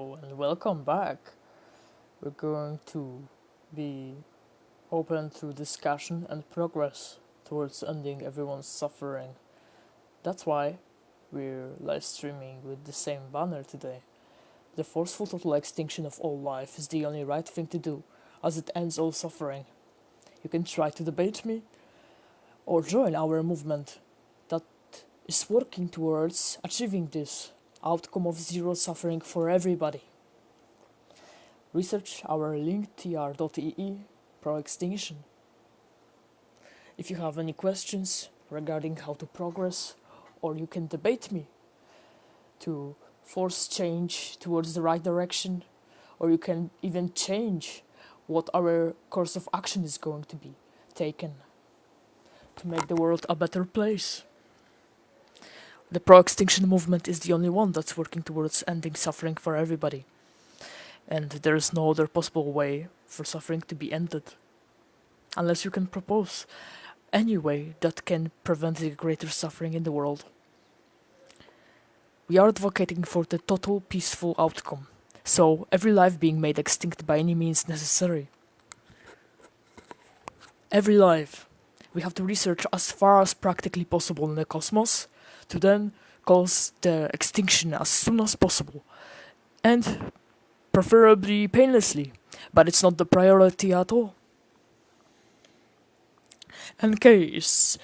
And welcome back. We're going to be open to discussion and progress towards ending everyone's suffering. That's why we're live streaming with the same banner today. The forceful total extinction of all life is the only right thing to do, as it ends all suffering. You can try to debate me, or join our movement that is working towards achieving this outcome of zero suffering for everybody. Research our link tr.ee Proextinction. If you have any questions regarding how to progress, or you can debate me to force change towards the right direction, or you can even change what our course of action is going to be taken to make the world a better place. The pro-extinction movement is the only one that's working towards ending suffering for everybody. And there is no other possible way for suffering to be ended. Unless you can propose any way that can prevent the greater suffering in the world. We are advocating for the total peaceful outcome, so every life being made extinct by any means necessary. Every life. We have to research as far as practically possible in the cosmos, to then cause the extinction as soon as possible. And preferably painlessly, but it's not the priority at all. And Case,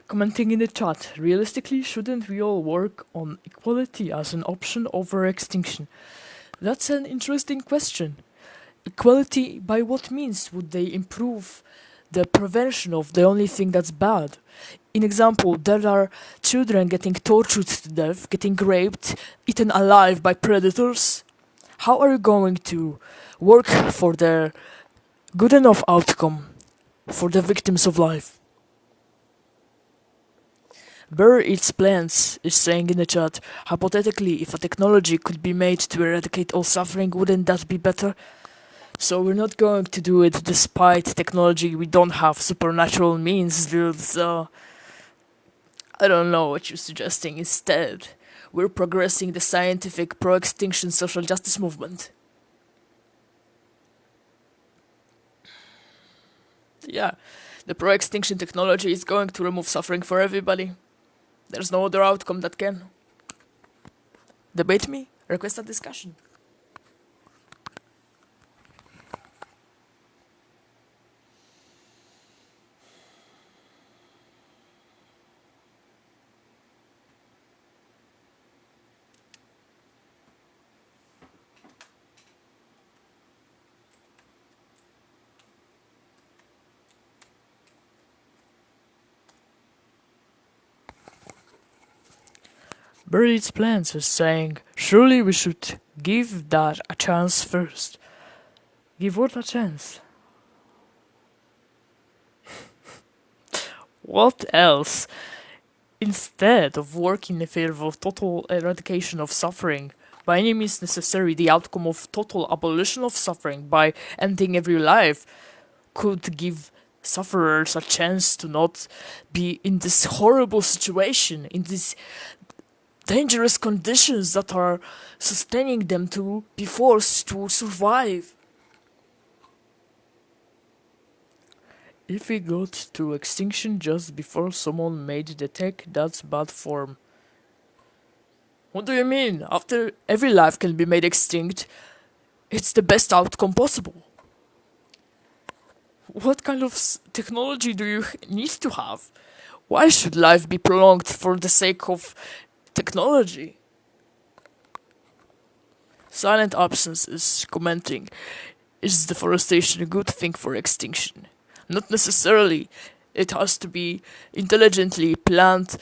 commenting in the chat, realistically, shouldn't we all work on equality as an option over extinction? That's an interesting question. Equality, by what means would they improve the prevention of the only thing that's bad? In example, there are children getting tortured to death, getting raped, eaten alive by predators. How are you going to work for their good enough outcome for the victims of life? Burr Eats Plants is saying in the chat, hypothetically, if a technology could be made to eradicate all suffering, wouldn't that be better? So we're not going to do it despite technology. We don't have supernatural means, dude, so I don't know what you're suggesting instead. We're progressing the scientific pro-extinction social justice movement. Yeah, the pro-extinction technology is going to remove suffering for everybody. There's no other outcome that can. Debate me? Request a discussion. Buried's plans is saying, surely we should give that a chance first. Give what a chance? What else? Instead of working in favor of total eradication of suffering, by any means necessary, the outcome of total abolition of suffering by ending every life could give sufferers a chance to not be in this horrible situation, in these dangerous conditions that are sustaining them to be forced to survive. If we got to extinction just before someone made the tech, that's bad form. What do you mean? After every life can be made extinct, it's the best outcome possible. What kind of technology do you need to have? Why should life be prolonged for the sake of technology? Silent Absence is commenting, is deforestation a good thing for extinction? Not necessarily. It has to be intelligently planned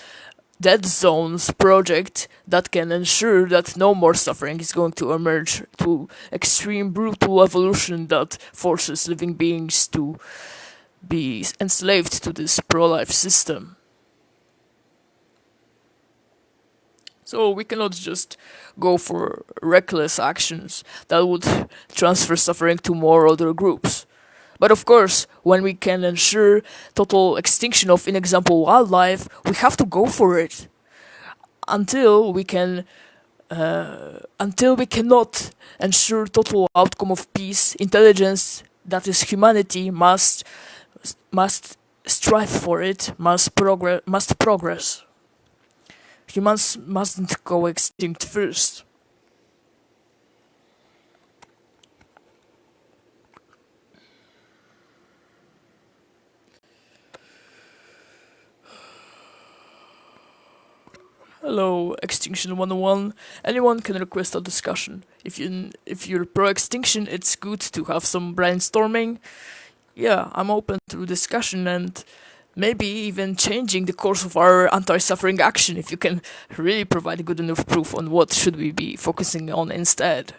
dead zones project that can ensure that no more suffering is going to emerge to extreme brutal evolution that forces living beings to be enslaved to this pro-life system. So we cannot just go for reckless actions that would transfer suffering to more other groups. But of course, when we can ensure total extinction of, in example, wildlife, we have to go for it. Until we can until we cannot ensure total outcome of peace, intelligence, that is humanity, must strive for it, must progress. Humans mustn't go extinct first. Hello, Extinction 101. Anyone can request a discussion. If you're pro-extinction, it's good to have some brainstorming. Yeah, I'm open to discussion and maybe even changing the course of our anti-suffering action if you can really provide good enough proof on what should we be focusing on instead.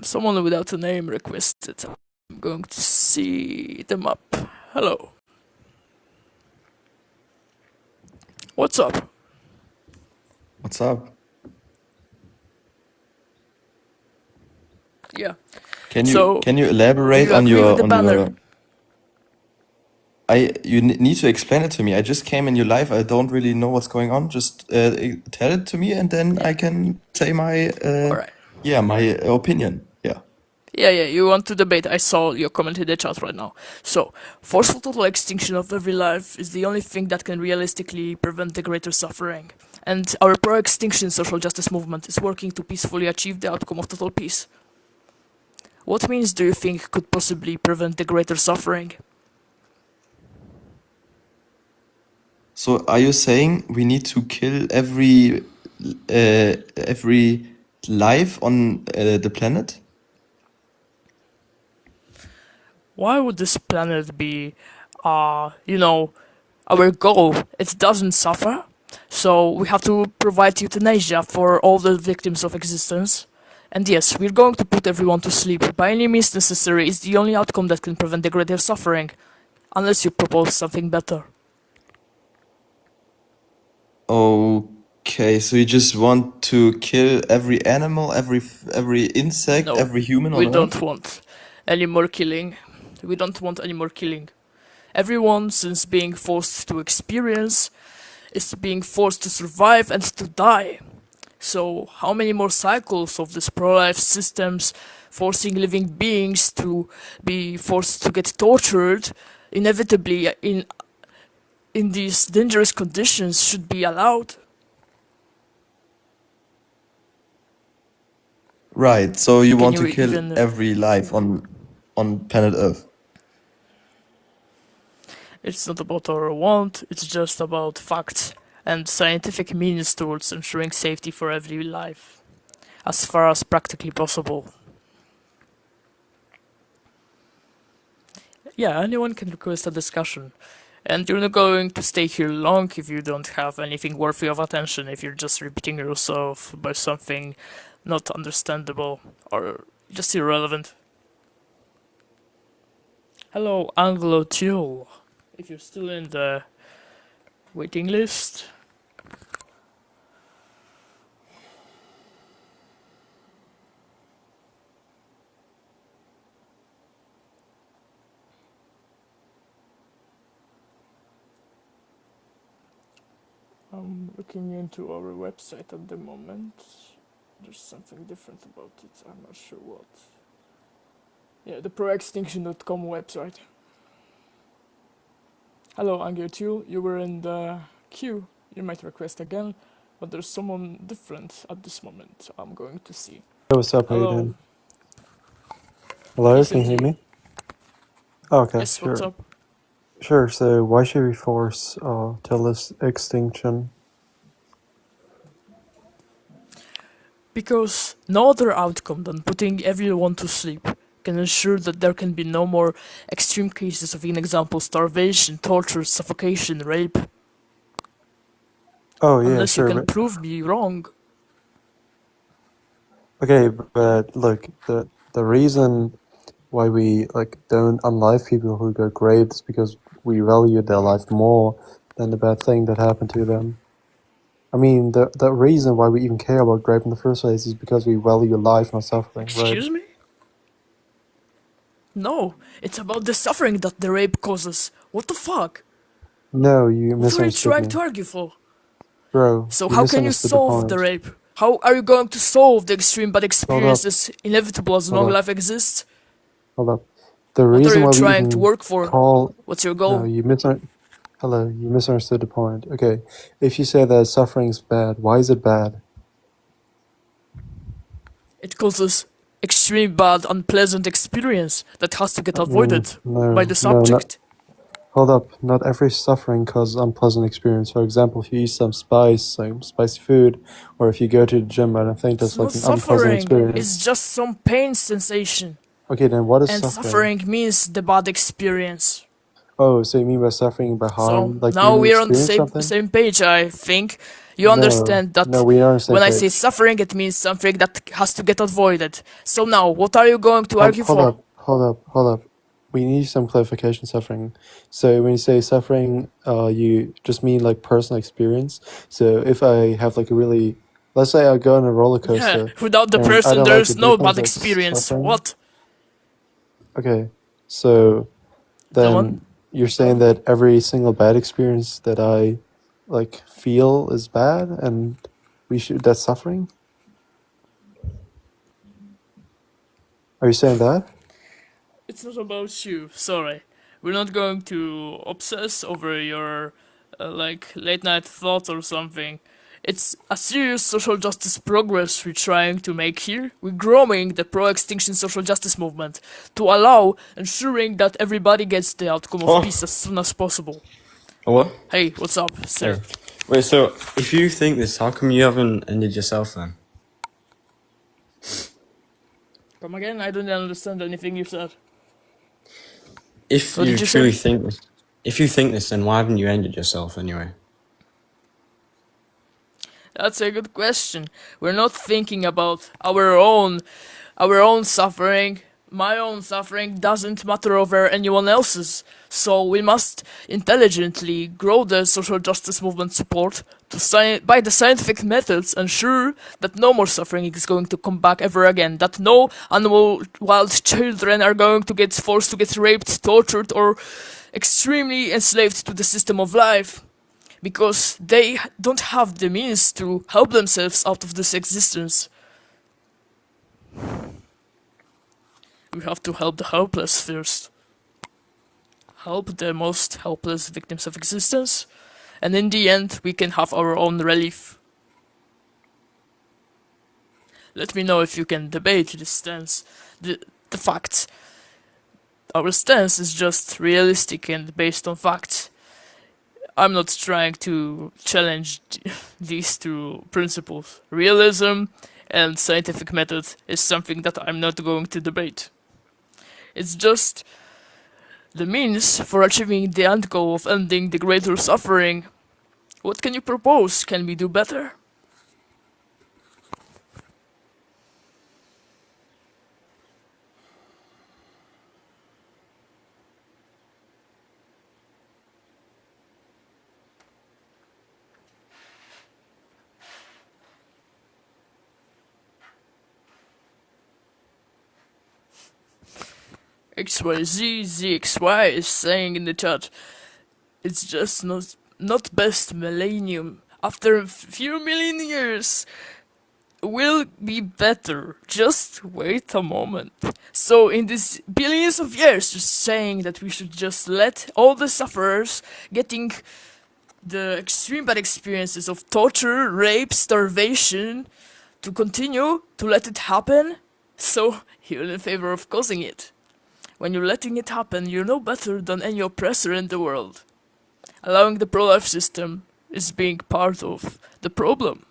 Someone without a name requested. I'm going to see them up. Hello. What's up? What's up? Yeah. Can you So, can you do elaborate you on agree with your the banner? need to explain it to me. I just came in your live. I don't really know what's going on. Just tell it to me, and then Yeah. I can say my Alright. my opinion. Yeah. Yeah, you want to debate. I saw your comment in the chat right now. So, forceful total extinction of every life is the only thing that can realistically prevent the greater suffering. And our pro-extinction social justice movement is working to peacefully achieve the outcome of total peace. What means do you think could possibly prevent the greater suffering? So are you saying we need to kill every life on the planet? Why would this planet be, our goal? It doesn't suffer, so we have to provide euthanasia for all the victims of existence. And yes, we're going to put everyone to sleep by any means necessary. It's the only outcome that can prevent the greater suffering, unless you propose something better. Okay, so you just want to kill every animal, every insect, No, every human on we Earth? don't want any more killing. We don't want any more killing. Everyone, since being forced to experience, is being forced to survive and to die. So, how many more cycles of these pro-life systems forcing living beings to be forced to get tortured, inevitably in these dangerous conditions, should be allowed? Right, so you Can want you to kill even? every life on planet Earth. It's not about our want, it's just about facts and scientific means towards ensuring safety for every life, as far as practically possible. Yeah, anyone can request a discussion. And you're not going to stay here long if you don't have anything worthy of attention, if you're just repeating yourself by something not understandable or just irrelevant. Hello, Anglo Teal. If you're still in the waiting list. I'm looking into our website at the moment. There's something different about it, I'm not sure what. Yeah, the proextinction.com website. Hello, Angel, you were in the queue. You might request again, but there's someone different at this moment I'm going to see. Hey, what's up? How you Hello. doing? Hello, Yes, can you hear indeed. me? Okay, Yes, what's sure. up? Sure, so why should we force total extinction? Because no other outcome than putting everyone to sleep can ensure that there can be no more extreme cases of, in example, starvation, torture, suffocation, rape. Oh yeah, Unless you sure, can but prove me wrong. okay, but look, the reason why we don't unlive people who got raped is because we value their life more than the bad thing that happened to them. I mean, the reason why we even care about rape in the first place is because we value life, not suffering, right? Excuse me? No, it's about the suffering that the rape causes. What the fuck? No, you What are you misunderstood trying me. to argue for? Bro, So you how can you misunderstood the solve the point. rape? How are you going to solve the extreme bad Hold up, experiences inevitable as long hold up, life exists? hold up. The What are reason you why we trying to even work for? call What's your no, goal? hello, you misunderstood the point. Okay, if you say that suffering is bad, why is it bad? It causes extreme bad, unpleasant experience that has to get avoided by the No, not. subject. Hold up, not every suffering causes unpleasant experience. For example, if you eat some spicy food, or if you go to the gym, I don't think It's that's not like an unpleasant suffering, experience. it's just some pain sensation. Okay, then what is And suffering? suffering means the bad experience. Oh, so you mean by suffering by So harm, like now you we're on the experience same something? same page, I think. You No, understand that we are on the same when I say page. suffering, it means something that has to get avoided. So now, what are you going to argue for? Hold up. We need some clarification. Suffering. So when you say suffering, you just mean like personal experience. So if I have like a really, let's say I go on a roller Yeah, coaster without the and I person, don't like there's it, do you no think bad that's experience. suffering? What? Okay, so Go on. then you're saying that every single bad experience that I like feel is bad, and that's suffering? Are you saying that? It's not about you, sorry. We're not going to obsess over your like late night thoughts or something. It's a serious social justice progress we're trying to make here. We're growing the pro-extinction social justice movement to allow ensuring that everybody gets the outcome of Oh, peace as soon as possible. what? Hey, what's up, Yeah. sir? Wait, so if you think this, how come you haven't ended yourself then? Come again? I don't understand anything you said. If What you did you say? truly think this, if you think this, then why haven't you ended yourself anyway? That's a good question. We're not thinking about our own suffering. My own suffering doesn't matter over anyone else's. So we must intelligently grow the social justice movement support to by the scientific methods ensure that no more suffering is going to come back ever again. That no animal wild children are going to get forced to get raped, tortured, or extremely enslaved to the system of life because they don't have the means to help themselves out of this existence. We have to help the helpless first. Help the most helpless victims of existence, and in the end, we can have our own relief. Let me know if you can debate this stance. The facts. Our stance is just realistic and based on facts. I'm not trying to challenge these two principles. Realism and scientific method is something that I'm not going to debate. It's just the means for achieving the end goal of ending the greater suffering. What can you propose? Can we do better? XYZ is saying in the chat, it's just not best millennium. After a few million years, will be better. Just wait a moment. So in these billions of years, just saying that we should just let all the sufferers getting the extreme bad experiences of torture, rape, starvation to continue to let it happen. So you're in favor of causing it. When you're letting it happen, you're no better than any oppressor in the world. Allowing the pro-life system is being part of the problem.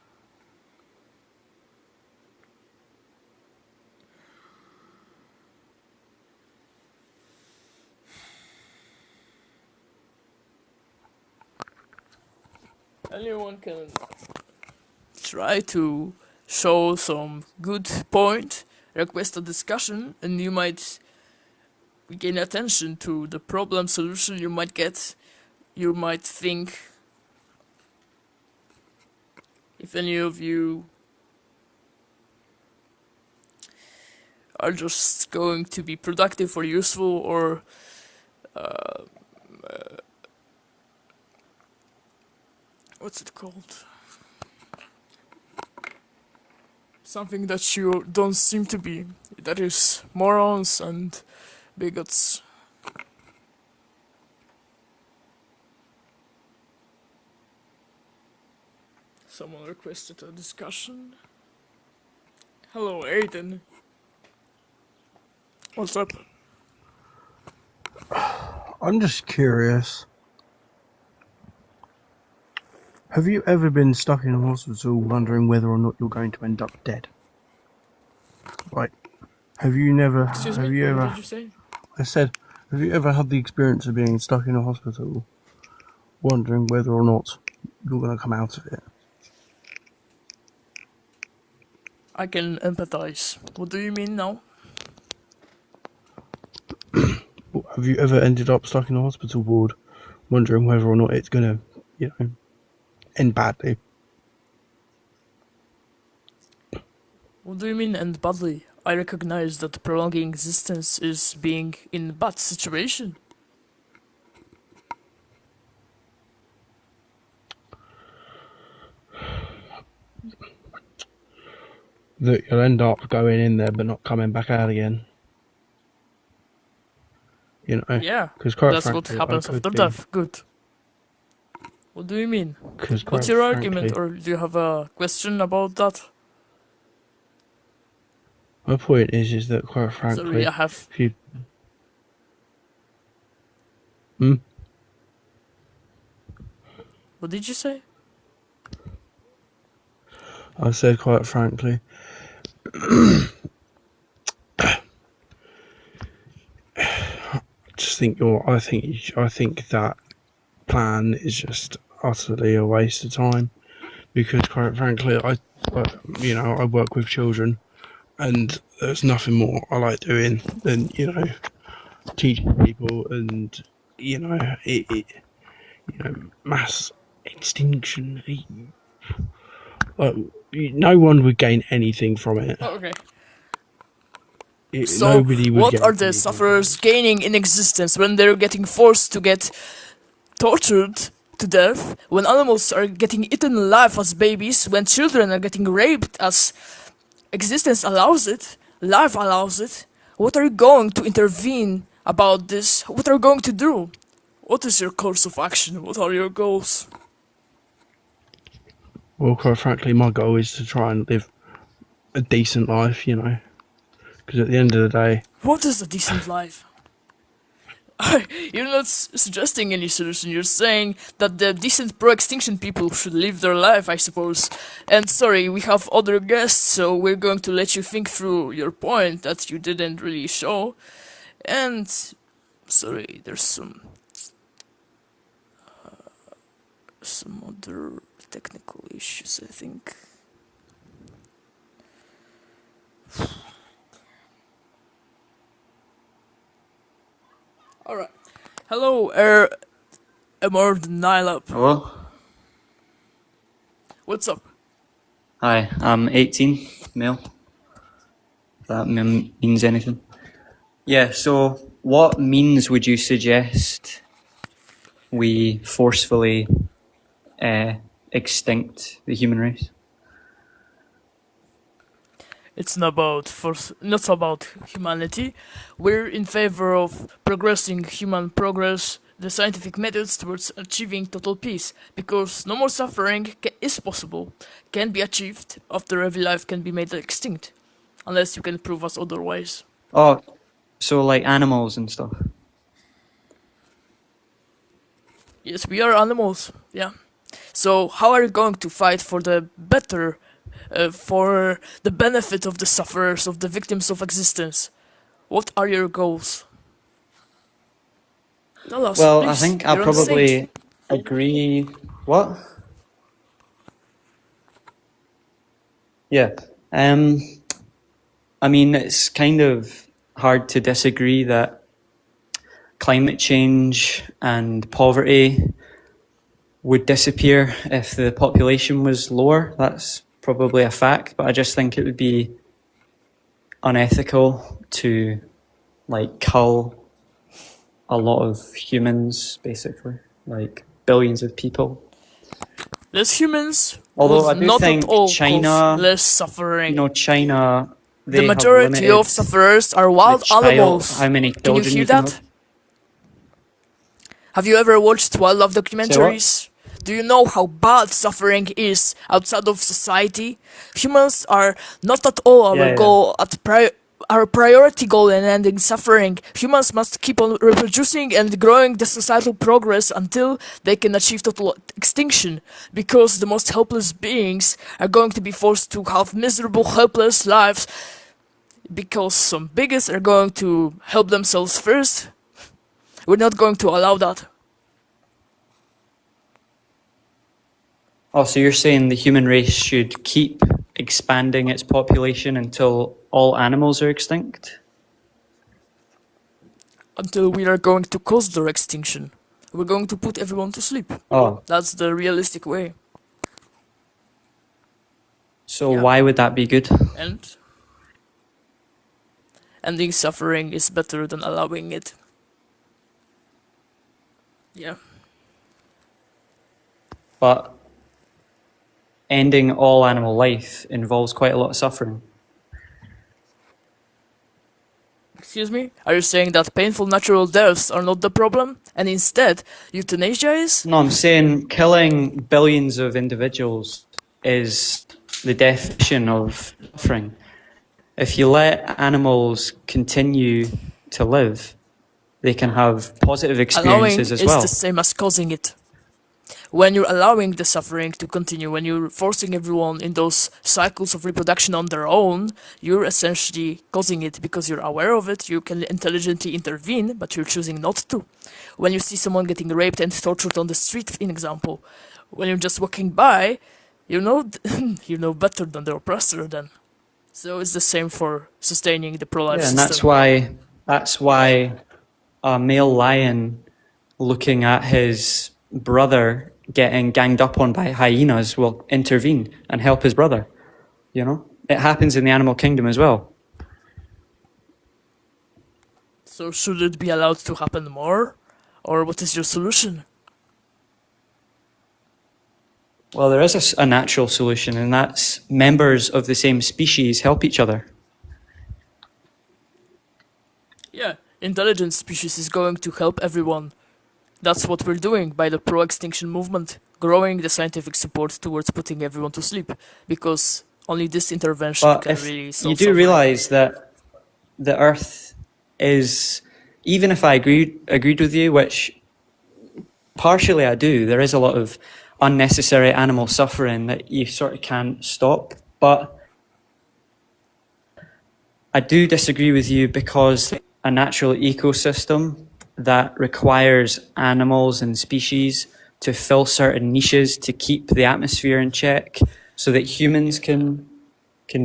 Anyone can try to show some good point, request a discussion, and you might gain attention to the problem solution you might get. You might think if any of you are just going to be productive or useful or what's it called? Something that you don't seem to be. That is morons and bigots. Someone requested a discussion. Hello, Aiden. What's up? I'm just curious. Have you ever been stuck in a hospital wondering whether or not you're going to end up dead? Right. Have you never... Excuse have me? you What ever... did you say? I said, have you ever had the experience of being stuck in a hospital wondering whether or not you're going to come out of it? I can empathize. What do you mean now? Have you ever ended up stuck in a hospital ward wondering whether or not it's going to, you know, end badly? What do you mean end badly? I recognize that prolonging existence is being in a bad situation. That you'll end up going in there but not coming back out again. You know? Yeah, Because quite that's what frankly, happens I could after be. death. Good. What do you mean? Because What's quite your frankly, argument, or do you have a question about that? my point is that quite frankly, Sorry, I have... if you... Hmm? What did you say? I said quite frankly, I think that plan is just utterly a waste of time, because quite frankly, I work with children, and there's nothing more I like doing than, you know, teaching people, and mass extinction. Like, no one would gain anything from it. Oh, okay. So, Nobody would what gain are the anything from sufferers it. gaining in existence when they're getting forced to get tortured to death, when animals are getting eaten alive as babies, when children are getting raped as existence allows it, life allows it? What are you going to intervene about this? What are you going to do? What is your course of action? What are your goals? Well, quite frankly, my goal is to try and live a decent life, you know. Because at the end of the day, What is a decent life? You're not suggesting any solution. You're saying that the decent pro-extinction people should live their life, I suppose. And sorry, we have other guests, so we're going to let you think through your point that you didn't really show. And sorry, there's some other technical issues, I think. Alright. Hello, Amor Nilab. Hello. What's up? Hi, I'm 18, male. If that means anything. Yeah, so what means would you suggest we forcefully extinct the human race? It's not about humanity. We're in favor of progressing human progress, the scientific methods towards achieving total peace, because no more suffering is possible, can be achieved after every life can be made extinct, unless you can prove us otherwise. Oh, so like animals and stuff. Yes, we are animals, yeah. So how are you going to fight for the better, for the benefit of the sufferers, of the victims of existence? What are your goals? Tell us, Well, please. I think You're I'll on stage. probably agree. What? Yeah. I mean, it's kind of hard to disagree that climate change and poverty would disappear if the population was lower. That's probably a fact, but I just think it would be unethical to like cull a lot of humans, basically, like billions of people. Less humans Although I would do not at think all cause China, less suffering. China, The they have majority limited of sufferers are the wild child, animals. how many Can you children hear you can that? have. Have you ever watched wildlife Say what? documentaries? Do you know how bad suffering is outside of society? Humans are not at all our Yeah, yeah. goal our priority goal in ending suffering. Humans must keep on reproducing and growing the societal progress until they can achieve total extinction, because the most helpless beings are going to be forced to have miserable, helpless lives because some bigots are going to help themselves first. We're not going to allow that. Oh, so you're saying the human race should keep expanding its population until all animals are extinct? Until we are going to cause their extinction. We're going to put everyone to sleep. Oh, That's the realistic way. so Yeah. why would that be good? And ending suffering is better than allowing it. Yeah. But ending all animal life involves quite a lot of suffering. Excuse me? Are you saying that painful natural deaths are not the problem, and instead euthanasia is? No, I'm saying killing billions of individuals is the definition of suffering. If you let animals continue to live, they can have positive Allowing experiences as is well. the same as causing it. When you're allowing the suffering to continue, when you're forcing everyone in those cycles of reproduction on their own, you're essentially causing it because you're aware of it, you can intelligently intervene, but you're choosing not to. When you see someone getting raped and tortured on the street, in example, when you're just walking by, you know you know better than the oppressor then. So it's the same for sustaining the pro-life Yeah, and system. that's why a male lion looking at his brother getting ganged up on by hyenas will intervene and help his brother. You know, it happens in the animal kingdom as well. So should it be allowed to happen more? Or what is your solution? Well, there is a natural solution, and that's members of the same species help each other. Yeah, intelligent species is going to help everyone. That's what we're doing by the pro-extinction movement, growing the scientific support towards putting everyone to sleep, because only this intervention But can if really solve you do suffering. realize that the Earth is, even if I agreed with you, which partially I do, there is a lot of unnecessary animal suffering that you sort of can't stop. But I do disagree with you because a natural ecosystem that requires animals and species to fill certain niches to keep the atmosphere in check so that humans can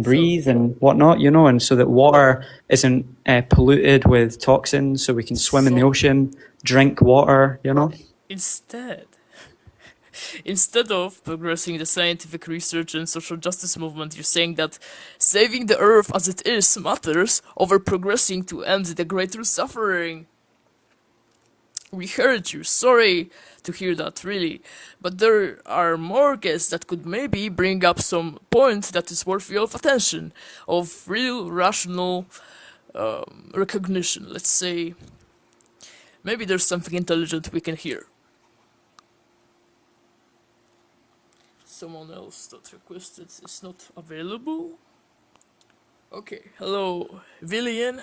breathe and whatnot, you know, and so that water isn't polluted with toxins, so we can swim in the So- ocean, drink water, you know. Instead of progressing the scientific research and social justice movement, you're saying that saving the earth as it is matters over progressing to end the greater suffering. We heard you, sorry to hear that, really. But there are more guests that could maybe bring up some point that is worthy of attention, of real, rational recognition, let's say. Maybe there's something intelligent we can hear. Someone else that requested is not available. Okay, hello, Villian.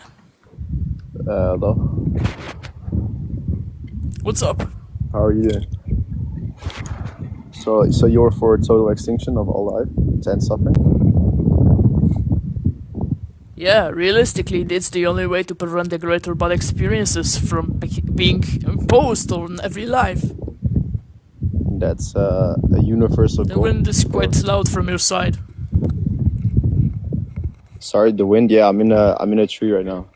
Hello. What's up? How are you doing? So you're for total extinction of all life to end suffering? Yeah, realistically, it's the only way to prevent the greater bad experiences from being imposed on every life. That's a universal The goal. wind is quite loud from your side. Sorry, the wind. Yeah, I'm in a tree right now.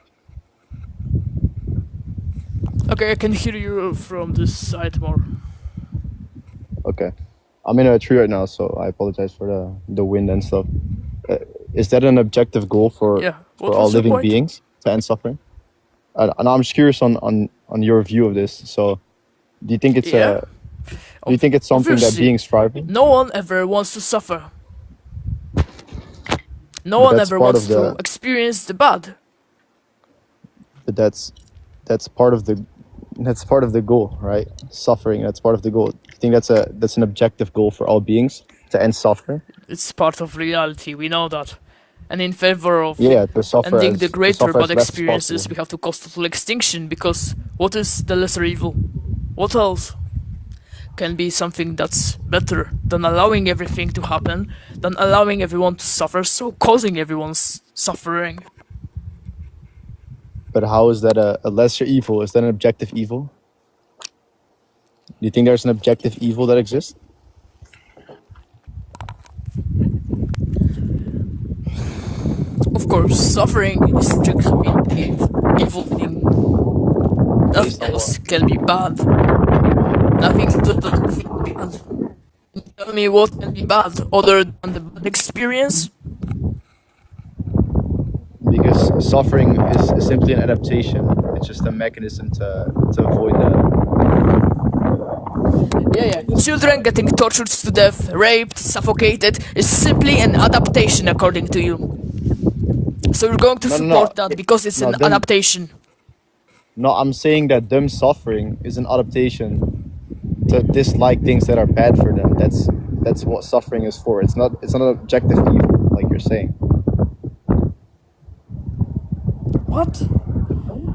Okay, I can hear you from this side more. Okay, I'm in a tree right now, so I apologize for the wind and stuff. Is that an objective goal for Yeah, what all was your living point? beings to end suffering? And I'm just curious on your view of this. So, do you think it's Yeah. Do you think it's something that Obviously. beings thrive in? No one ever wants to suffer. No But one that's ever part wants of to the. experience the bad. But that's part of the goal, right? Suffering. That's part of the goal. I think that's an objective goal for all beings to end suffering. It's part of reality, we know that. And in favor of Yeah, to suffer ending the as to greater suffer bad as less as experiences, possible. we have to cause total extinction, because what is the lesser evil? What else can be something that's better than allowing everything to happen, than allowing everyone to suffer, so causing everyone's suffering? But how is that a lesser evil? Is that an objective evil? Do you think there's an objective evil that exists? Of course, suffering is strictly an evil thing. Nothing else can be bad. Nothing can be bad. Tell me what can be bad other than the bad experience? Because suffering is simply an adaptation. It's just a mechanism to avoid that. Yeah. Children getting tortured to death, raped, suffocated is simply an adaptation according to you. So you're going to No. support that because it's No, an then- adaptation. No, I'm saying that them suffering is an adaptation to dislike things that are bad for them. That's what suffering is for. It's not an objective evil, like you're saying. What?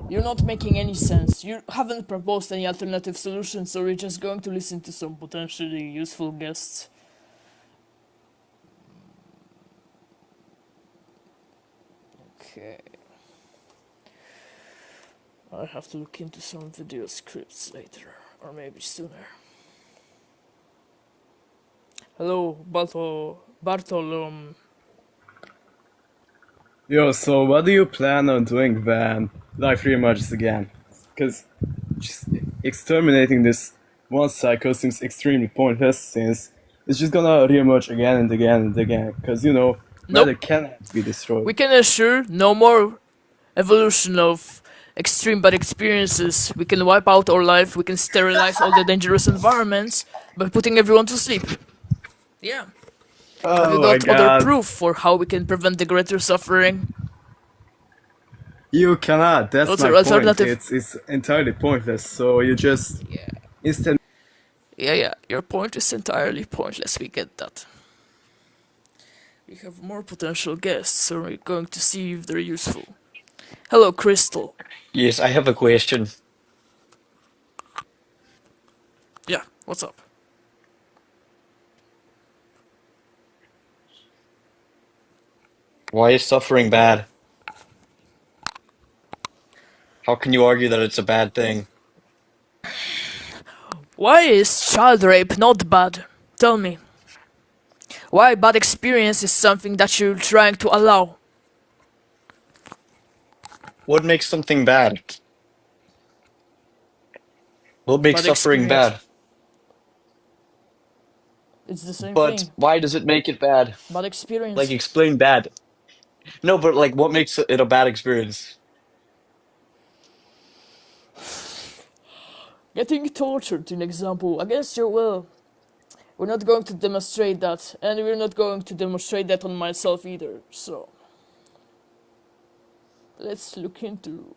You're not making any sense. You haven't proposed any alternative solution, so we're just going to listen to some potentially useful guests. Okay. I have to look into some video scripts later, or maybe sooner. Hello, Bartol. Yo, so what do you plan on doing when life reemerges again? Because just exterminating this one cycle seems extremely pointless, since it's just gonna reemerge again and again and again. Because, you know, Nope. matter cannot be destroyed. We can assure no more evolution of extreme bad experiences. We can wipe out our life, we can sterilize all the dangerous environments by putting everyone to sleep. Yeah. Have you Oh my got other god. proof for how we can prevent the greater suffering? You cannot, that's What's my your point. alternative? It's entirely pointless, so you just instant. Yeah, your point is entirely pointless, we get that. We have more potential guests, so we're going to see if they're useful. Hello, Crystal. Yes, I have a question. Yeah, what's up? Why is suffering bad? How can you argue that it's a bad thing? Why is child rape not bad? Tell me. Why bad experience is something that you're trying to allow? What makes something bad? What makes Bad suffering experience. bad? It's the same But thing. why does it make it bad? Bad experience. Like, explain bad. No, but like, what makes it a bad experience? Getting tortured, an example, against your will. We're not going to demonstrate that, and we're not going to demonstrate that on myself either, so... Let's look into...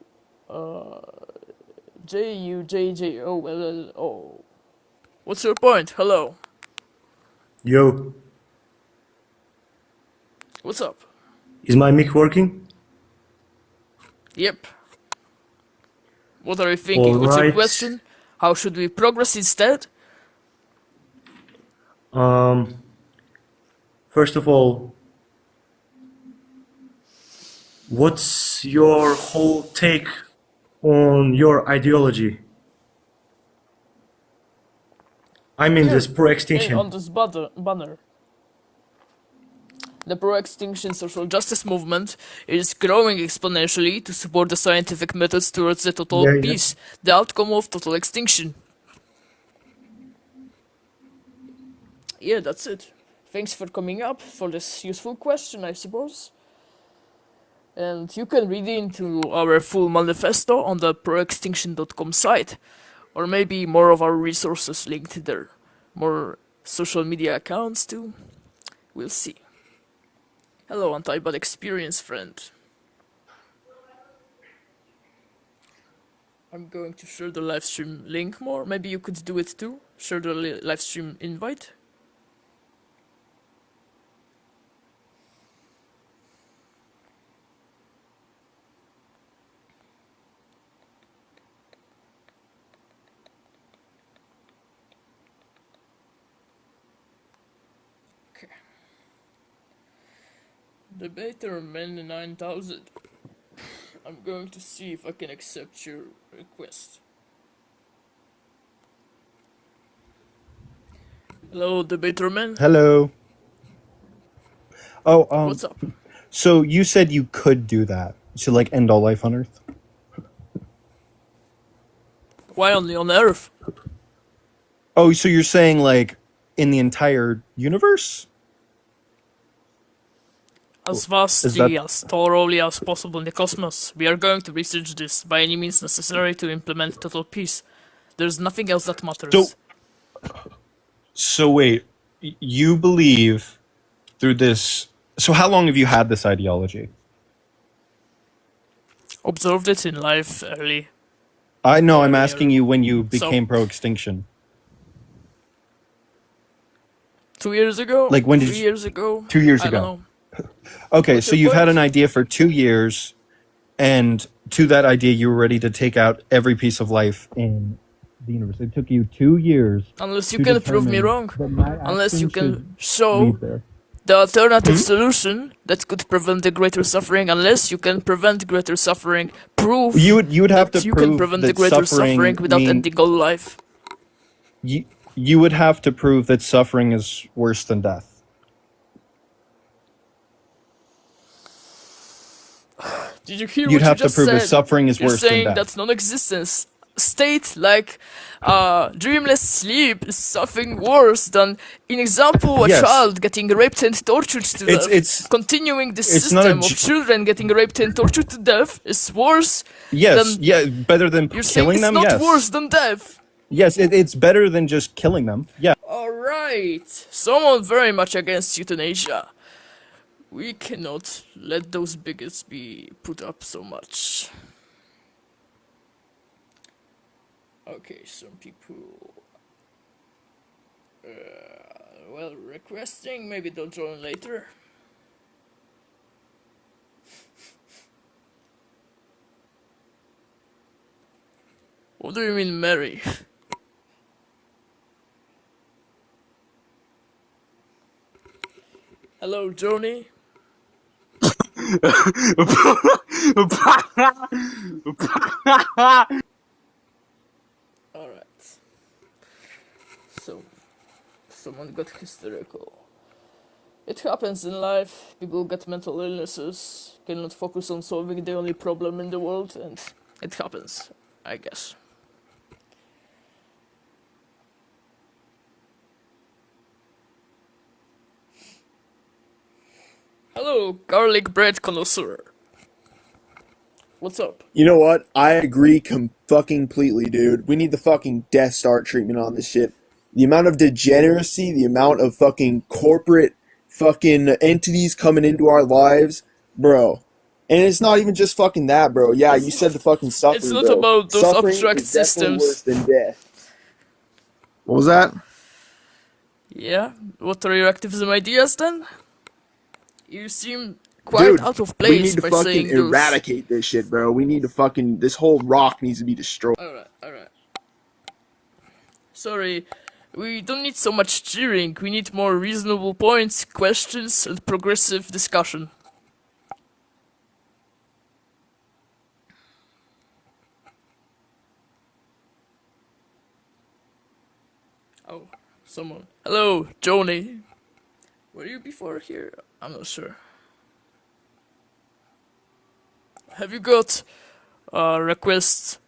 JUJJOLLO. What's your point? Hello. Yo, What's up? is my mic working? Yep. What are you thinking? What's your Alright. question? How should we progress instead? First of all, what's your whole take on your ideology? I mean this Hey, on pro-extinction. this banner. The pro-extinction social justice movement is growing exponentially to support the scientific methods towards the total Yeah. peace, the outcome of total extinction. Yeah, that's it. Thanks for coming up for this useful question, I suppose. And you can read into our full manifesto on the proextinction.com site, or maybe more of our resources linked there. more social media accounts too. We'll see. Hello, anti-bot experience friend. I'm going to share the livestream link more. Maybe you could do it too. Share the livestream invite. Okay. Debater Man 9000. I'm going to see if I can accept your request. Hello, Debater Man. Hello. Oh, What's up? so you said you could do that to like end all life on Earth? Why only on Earth? Oh, so you're saying like in the entire universe? As vastly, that- as thoroughly as possible in the cosmos. We are going to research this by any means necessary to implement total peace. There's nothing else that matters. So wait, you believe through this. So how long have you had this ideology? Observed it in life early. I know, I'm Earlier. asking you when you So- became pro-extinction. 2 years ago? Like, when did 3 you- years ago? 2 years I ago. don't know. Okay, What's so your you've had point? an idea for 2 years, and to that idea you were ready to take out every piece of life in the universe. It took you 2 years. Unless you to can prove me determine wrong. that my Unless you action can should show lead there. the alternative solution that could prevent the greater suffering. Unless you can prevent greater suffering. Prove You would have that to you can prove prevent the that greater suffering without mean- ending all life. You would have to prove that suffering is worse than death. Did you hear You'd what have you to just prove said? that suffering is You're worse than saying death. that non-existence state like dreamless sleep is something worse than, in example, a Yes. child getting raped and tortured to death. It's Continuing the it's not a system of j- children getting raped and tortured to death is worse. yes, Then yeah, better than You're saying killing it's them. not Yes, worse than death. yes, it's better than just killing them. Yeah. Alright, someone very much against euthanasia. We cannot let those bigots be put up so much. Okay, some people... well, requesting, maybe they'll join later. What do you mean, Mary? Hello, Joni. Alright. So, someone got hysterical. It happens in life. People get mental illnesses, cannot focus on solving the only problem in the world, and it happens, I guess. Hello, garlic bread connoisseur. What's up? You know what? I agree fucking completely, dude. We need the fucking Death Star treatment on this shit. The amount of degeneracy, the amount of fucking corporate fucking entities coming into our lives, bro. And it's not even just fucking that, bro. Yeah, you said the fucking suffering, It's not bro. about those Suffering abstract is definitely systems. worse than death. What was that? Yeah? What are your activism ideas then? You seem quite Dude, out of we place need to by fucking saying those... eradicate this shit, bro. We need to fucking... This whole rock needs to be destroyed. Alright. Sorry, we don't need so much cheering. We need more reasonable points, questions, and progressive discussion. Oh, someone. Hello, Joni. Were you before here? I'm not sure. Have you got a request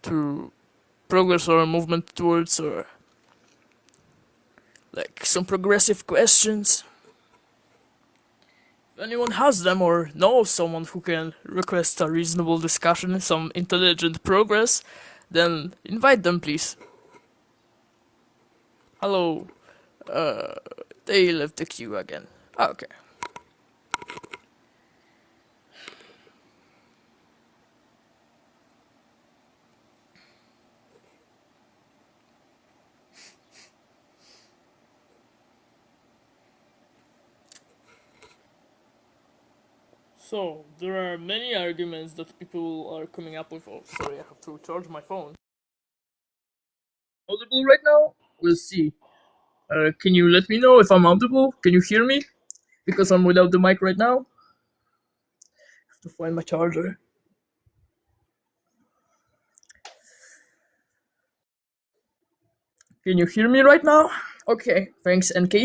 to progress our movement towards, or like some progressive questions? If anyone has them or knows someone who can request a reasonable discussion, some intelligent progress, then invite them, please. Hello. They left the queue again. Okay. So, there are many arguments that people are coming up with. Oh, sorry, I have to charge my phone. Audible right now? We'll see. Can you let me know if I'm audible? Can you hear me? Because I'm without the mic right now. I have to find my charger. Can you hear me right now? Okay, thanks, NK.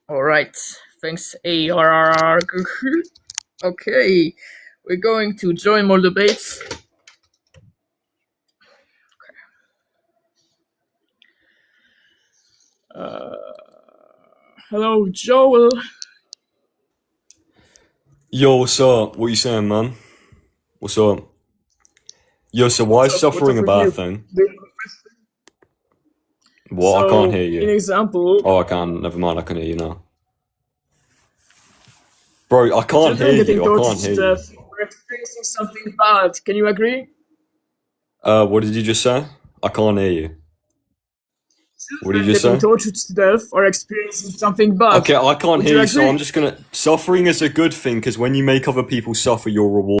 Alright, thanks, ARRR. Okay, we're going to join more debates. Hello, Joel. Yo, what's up? What you saying, man? What's up? Yo, so why is What's up suffering a with bad you? thing? What? I So, can't hear in you. example, Oh, I can. Never mind. I can hear you now. Bro, I can't children hear getting you. I tortured can't to hear you. death or experiencing something bad. Can you agree? What did you just say? I can't hear you. What did you Children just getting say? tortured to death or experiencing something bad. Okay, I can't Would hear you you, so agree? I'm just gonna. Suffering is a good thing because when you make other people suffer, you're rewarded.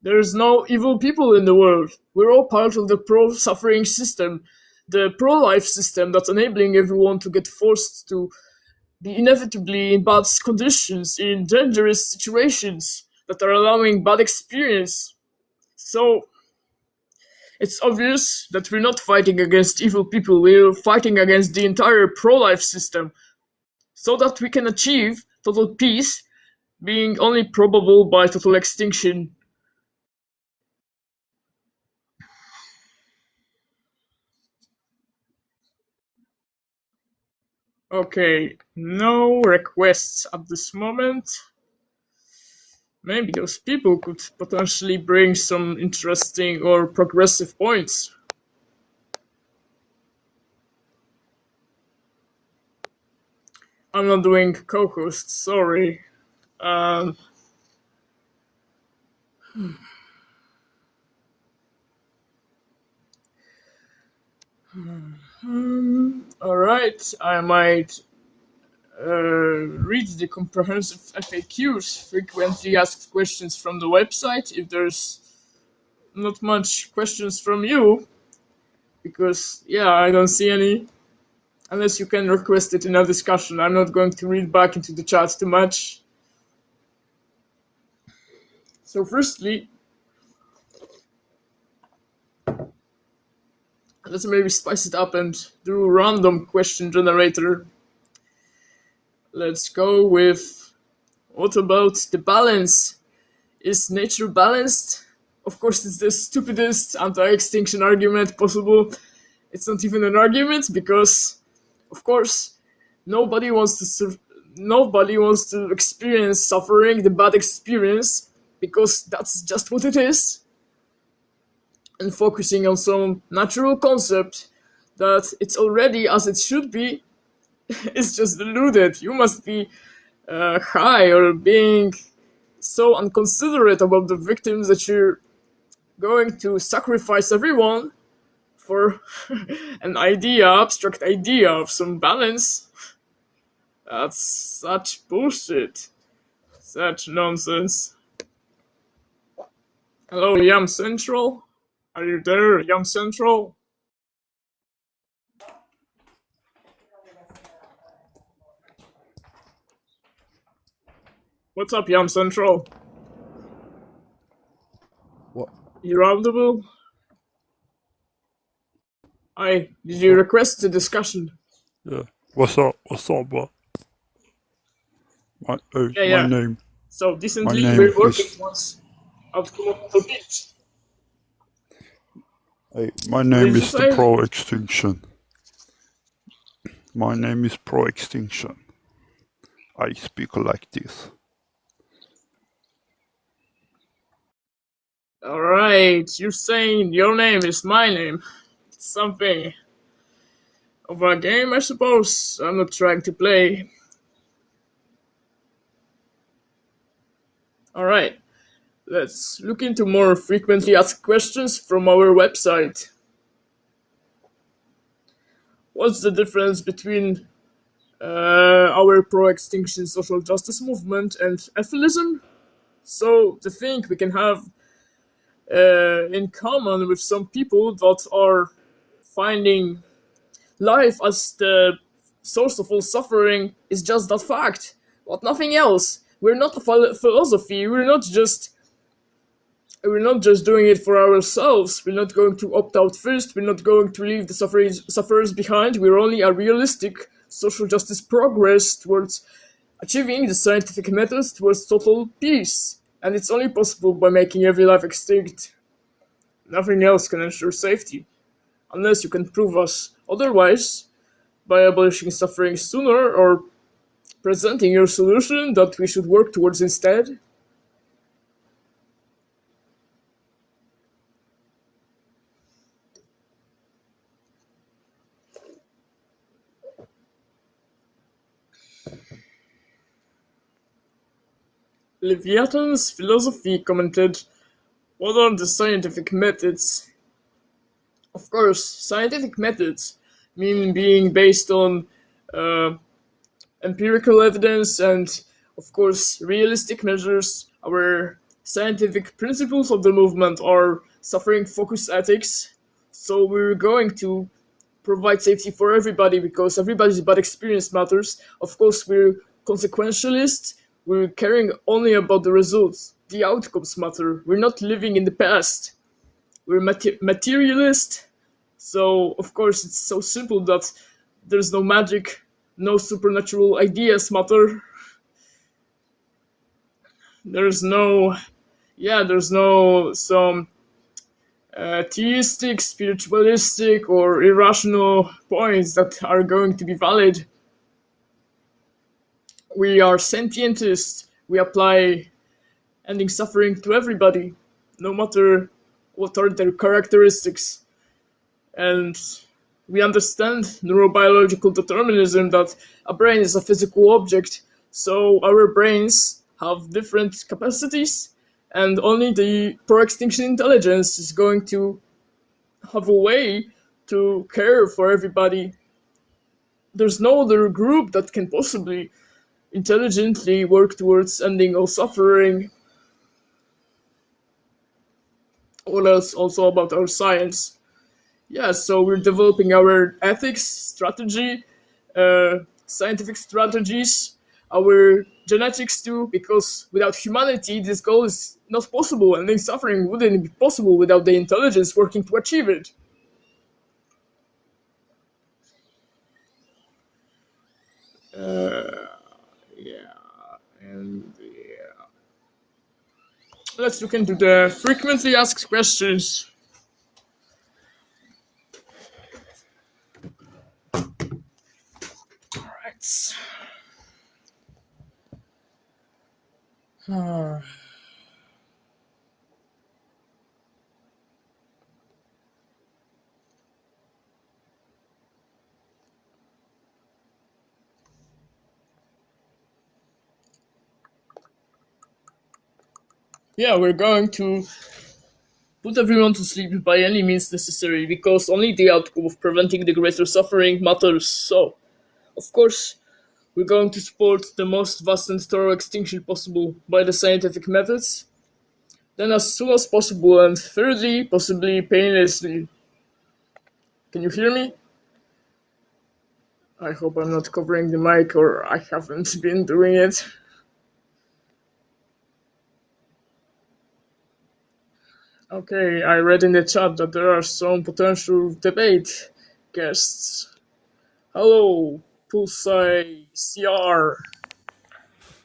There's no evil people in the world. We're all part of the pro-suffering system, the pro-life system that's enabling everyone to get forced to be inevitably in bad conditions, in dangerous situations that are allowing bad experience. So, it's obvious that we're not fighting against evil people, we're fighting against the entire pro-life system, so that we can achieve total peace, being only probable by total extinction. Okay, no requests at this moment. Maybe those people could potentially bring some interesting or progressive points. I'm not doing co-host, sorry. Um, Alright, I might read the comprehensive FAQs, frequently asked questions from the website, if there's not much questions from you, because, yeah, I don't see any. Unless you can request it in a discussion. I'm not going to read back into the chat too much. So firstly, let's maybe spice it up and do a random question generator. Let's go with, what about the balance? Is nature balanced? Of course, it's the stupidest anti-extinction argument possible. It's not even an argument because, of course, nobody wants to experience suffering, the bad experience, because that's just what it is. And focusing on some natural concept that it's already as it should be is just deluded. You must be high or being so unconsiderate about the victims that you're going to sacrifice everyone for an idea, abstract idea of some balance. That's such bullshit. Such nonsense. Hello, Yam Central? Are you there, Yam Central? What's up, Yam Central? What? You audible? Hi, did you request a discussion? Yeah. What's up? What's up, bro? Yeah. Name. So, My decently, name we're working is. towards outcome of the beach. My What name did you is the say? Pro-Extinction. My name is Pro-Extinction. I speak like this. Alright, you're saying your name is my name. It's something of a game, I suppose. I'm not trying to play. Alright, let's look into more frequently asked questions from our website. What's the difference between our pro-extinction social justice movement and atheism? So, the thing we can have in common with some people that are finding life as the source of all suffering is just that fact, but nothing else. We're not a philosophy. We're not just doing it for ourselves. We're not going to opt out first. We're not going to leave the sufferers behind. We're only a realistic social justice progress towards achieving the scientific methods towards total peace. And it's only possible by making every life extinct. Nothing else can ensure safety, unless you can prove us otherwise by abolishing suffering sooner or presenting your solution that we should work towards instead. Leviathan's philosophy commented, "What are the scientific methods?" Of course, scientific methods mean being based on empirical evidence and, of course, realistic measures. Our scientific principles of the movement are suffering-focused ethics, so we're going to provide safety for everybody because everybody's bad experience matters. Of course, we're consequentialist. We're caring only about the results. The outcomes matter. We're not living in the past. We're materialist. So, of course, it's so simple that there's no magic, no supernatural ideas matter. There's no some theistic, spiritualistic, or irrational points that are going to be valid. We are sentientists. We apply ending suffering to everybody, no matter what are their characteristics. And we understand neurobiological determinism, that a brain is a physical object, so our brains have different capacities, and only the pro-extinction intelligence is going to have a way to care for everybody. There's no other group that can possibly intelligently work towards ending all suffering. What else also about our science? Yeah, so we're developing our ethics strategy, scientific strategies, our genetics too, because without humanity this goal is not possible, and suffering wouldn't be possible without the intelligence working to achieve it. Let's look into the frequently asked questions. Alright. Yeah, we're going to put everyone to sleep by any means necessary, because only the outcome of preventing the greater suffering matters. So, of course, we're going to support the most vast and thorough extinction possible by the scientific methods, then as soon as possible, and thirdly, possibly painlessly. Can you hear me? I hope I'm not covering the mic, or I haven't been doing it. Okay, I read in the chat that there are some potential debate guests. Hello, Pulsai CR.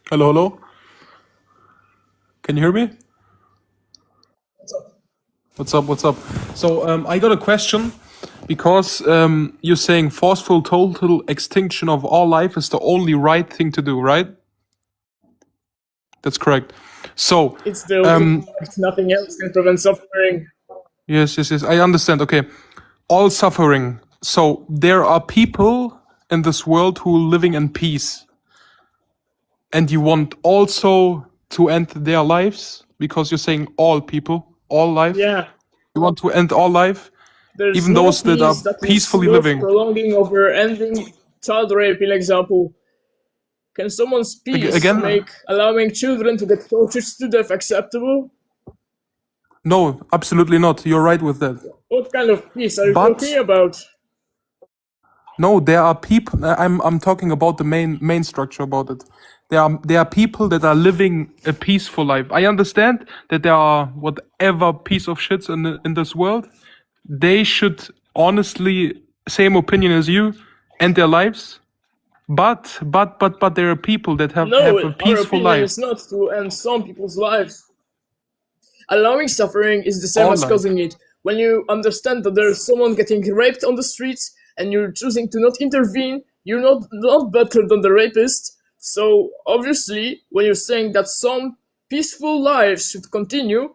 Hello. Can you hear me? What's up? So I got a question, because you're saying forceful total extinction of all life is the only right thing to do, right? That's correct. So, It's the ultimate fact. Nothing else can prevent suffering. yes, I understand. Okay, all suffering. So there are people in this world who are living in peace, and you want also to end their lives because you're saying all people, all life. Yeah. You want to end all life, There's even no those that are peace that is peacefully worth living. prolonging over ending child rape, in example. Can someone's peace Again? make allowing children to get tortured to death acceptable? No, absolutely not. You're right with that. What kind of peace are you But- talking about? No, there are people. I'm talking about the main structure about it. There are people that are living a peaceful life. I understand that there are whatever piece of shits in this world. They should honestly same opinion as you, end their lives. But there are people that have No, a our peaceful opinion life. is not to end some people's lives. Allowing suffering is the same All as life. causing it. When you understand that there's someone getting raped on the streets and you're choosing to not intervene, you're not better than the rapist. So obviously, when you're saying that some peaceful lives should continue,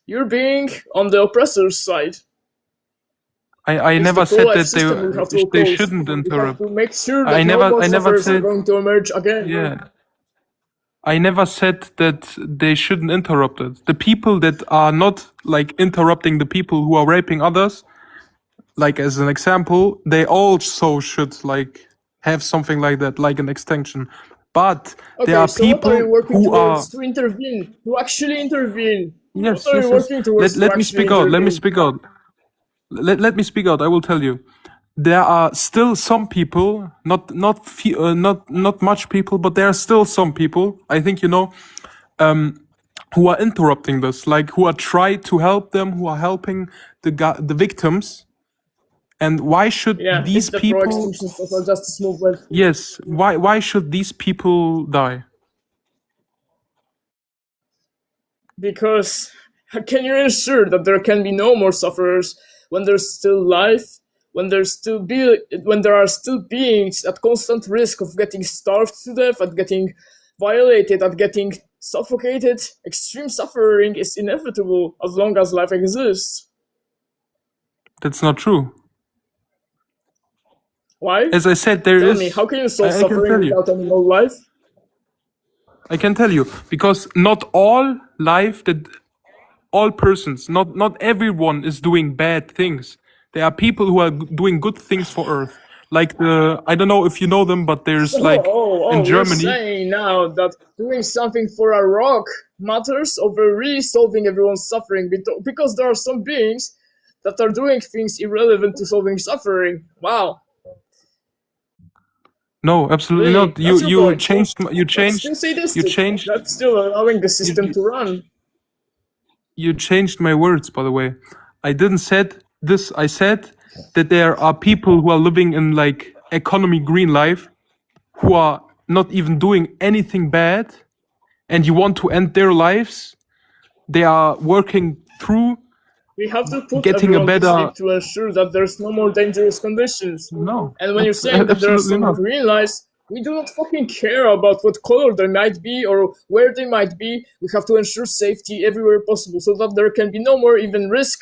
you're being on the oppressor's side. I It's never the said pro-life that system we have to they oppose. shouldn't We have interrupt. to make sure that I no more never sufferers are said. going to emerge again. Yeah. I never said that they shouldn't interrupt it. The people that are not like interrupting the people who are raping others, like as an example, they also should like have something like that, like an extinction. But Okay, there are so what people are you working who are. towards to intervene? To actually intervene? Yes, What are yes, you yes. working towards Let to me actually speak out. Let me intervene? speak out. Let me speak out. I will tell you. There are still some people, not much people, but there are still some people. I think you know, who are interrupting this, like who are trying to help them, who are helping the victims. And why should Yeah, these it's the people? pro-extinction social justice movement. Yes. Why should these people die? Because can you ensure that there can be no more sufferers when there's still life, when there are still beings at constant risk of getting starved to death, at getting violated, at getting suffocated? Extreme suffering is inevitable as long as life exists. That's not true. Why? As I said, there Tell is. me, how can you solve I can suffering tell you. without animal life? I can tell you because not all all persons, not everyone is doing bad things. There are people who are doing good things for Earth. Like I don't know if you know them, but there's like in You're Germany. saying now that doing something for a rock matters over really solving everyone's suffering because there are some beings that are doing things irrelevant to solving suffering. Wow. No, absolutely Really? not. That's your You point. changed That's still sadistic. you changed That's still allowing the system to run. you changed my words, by the way. I didn't said this. I said that there are people who are living in like economy green life who are not even doing anything bad, and you want to end their lives. They are working through We have to put getting a everyone to better. sleep to ensure that there's no more dangerous conditions. No. And when you're saying that there are Absolutely some not. green lights, we do not fucking care about what color they might be or where they might be. We have to ensure safety everywhere possible so that there can be no more even risk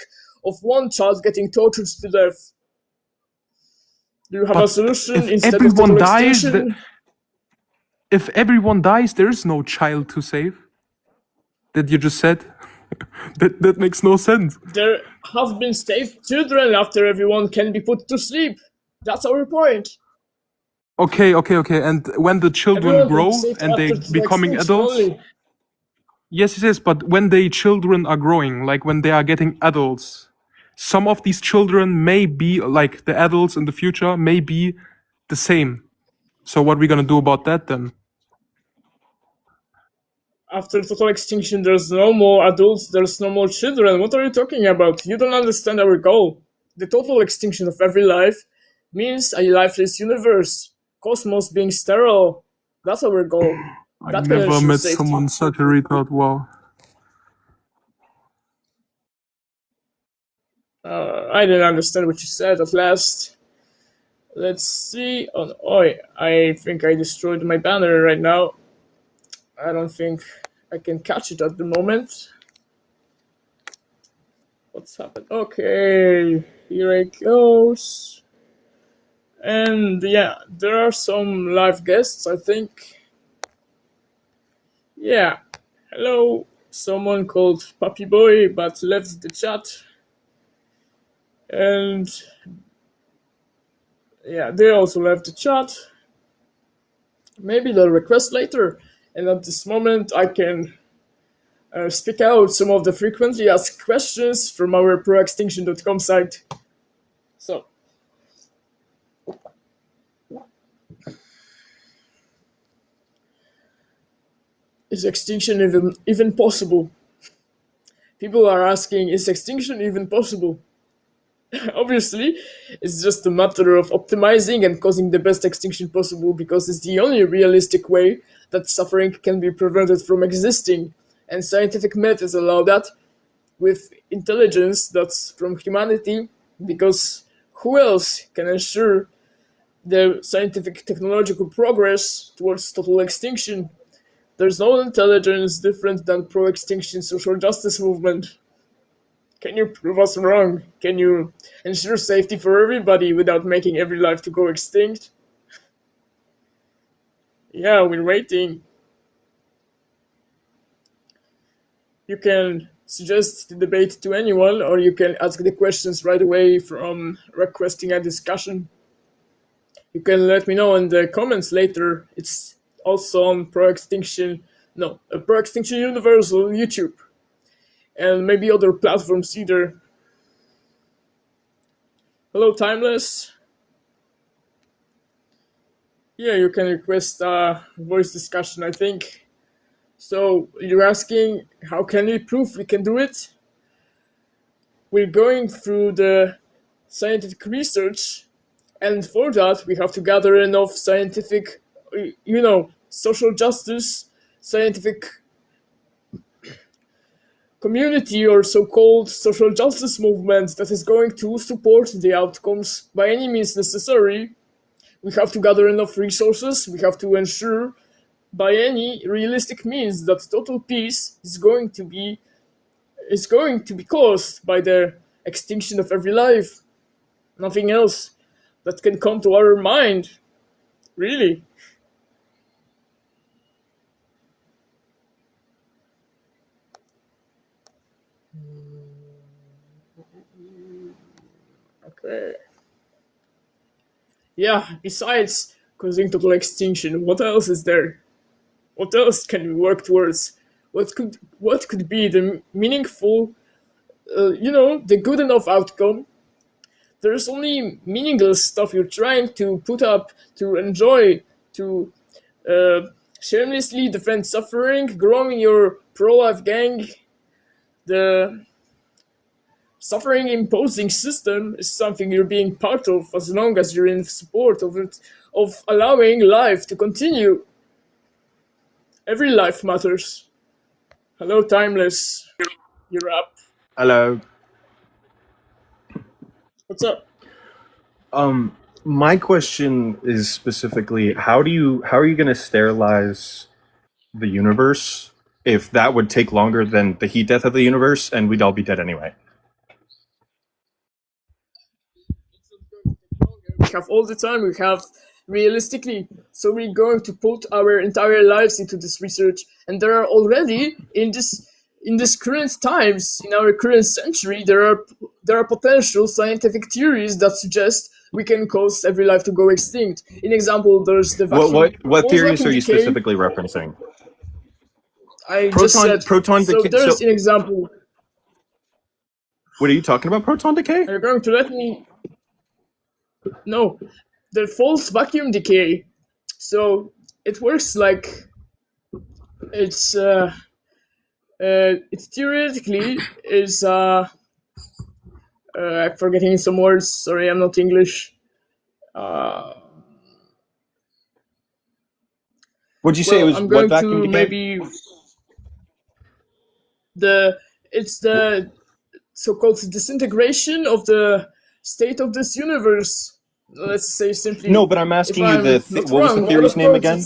of one child getting tortured to death. Do you have a solution If instead of everyone total dies, extinction? if everyone dies, there is no child to save. That you just said. that makes no sense. There have been saved children after everyone can be put to sleep. That's our point. Okay. And when the children Everyone can grow be saved and they after total becoming extinction adults. only. Yes. But when the children are growing, like when they are getting adults, some of these children may be like the adults in the future may be the same. So what are we gonna do about that then? After total extinction, there's no more adults, there's no more children. What are you talking about? You don't understand our goal. The total extinction of every life means a lifeless universe. Cosmos being sterile. That's our goal. I That can never ensure met safety. someone such a retard. Wow. I didn't understand what you said at last. Let's see. Oh, I think I destroyed my banner right now. I don't think I can catch it at the moment. What's happened? Okay, here it goes. And yeah, there are some live guests, I think. Yeah, hello, someone called Puppy Boy, but left the chat. And yeah, they also left the chat. Maybe they'll request later. And at this moment, I can speak out some of the frequently asked questions from our proextinction.com site. So, is extinction even possible? People are asking, is extinction even possible? Obviously, it's just a matter of optimizing and causing the best extinction possible, because it's the only realistic way that suffering can be prevented from existing. And scientific methods allow that, with intelligence that's from humanity, because who else can ensure the scientific technological progress towards total extinction? There's no intelligence different than pro-extinction social justice movement. Can you prove us wrong? Can you ensure safety for everybody without making every life to go extinct? Yeah, we're waiting. You can suggest the debate to anyone, or you can ask the questions right away from requesting a discussion. You can let me know in the comments later. It's also on Proextinction Universal YouTube, and maybe other platforms either. Hello, Timeless. Yeah, you can request a voice discussion, I think. So you're asking, how can we prove we can do it? We're going through the scientific research, and for that we have to gather enough scientific, social justice, scientific community or so-called social justice movement that is going to support the outcomes by any means necessary. We have to gather enough resources. We have to ensure by any realistic means that total peace is going to be caused by the extinction of every life. Nothing else that can come to our mind, really. Okay. Yeah, besides causing total extinction, what else is there? What else can we work towards? What could be the meaningful, the good enough outcome? There's only meaningless stuff you're trying to put up, to enjoy, to shamelessly defend suffering, growing your pro-life gang. The suffering imposing system is something you're being part of as long as you're in support of it, of allowing life to continue. Every life matters. Hello, Timeless. You're up. Hello. What's up? My question is specifically, how are you going to sterilize the universe if that would take longer than the heat death of the universe and we'd all be dead anyway? We have all the time, we have realistically, so we're going to put our entire lives into this research, and there are already in this current times, in our current century, there are potential scientific theories that suggest we can cause every life to go extinct. In example, there's the vacuum. What theories are you decay. specifically referencing? I just said proton so. decay. There's an example. What are you talking about? Proton decay? Are you going to let me? No, the false vacuum decay. So it works like it's theoretically is I'm forgetting some words. Sorry, I'm not English. What'd you say? It was I'm what going vacuum to decay? maybe it's the so-called disintegration of the state of this universe. Let's say simply. No, but I'm asking you what was the wrong, theory's name again?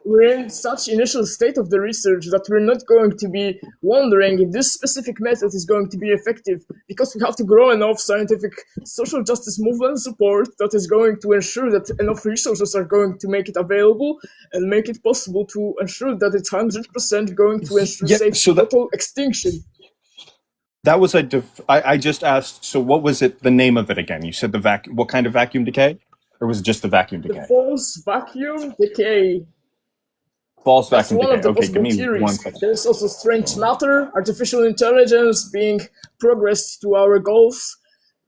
we're in such initial state of the research that we're not going to be wondering if this specific method is going to be effective, because we have to grow enough scientific social justice movement support that is going to ensure that enough resources are going to make it available and make it possible to ensure that it's 100% going to ensure Yeah, safe so that total extinction. that was I just asked. So what was it? The name of it again? You said the vacuum. What kind of vacuum decay, or was it just the vacuum The decay? false vacuum decay. False That's vacuum one decay. of the Okay, give possible me theories. 1 second. There's also strange matter, artificial intelligence being progressed to our goals,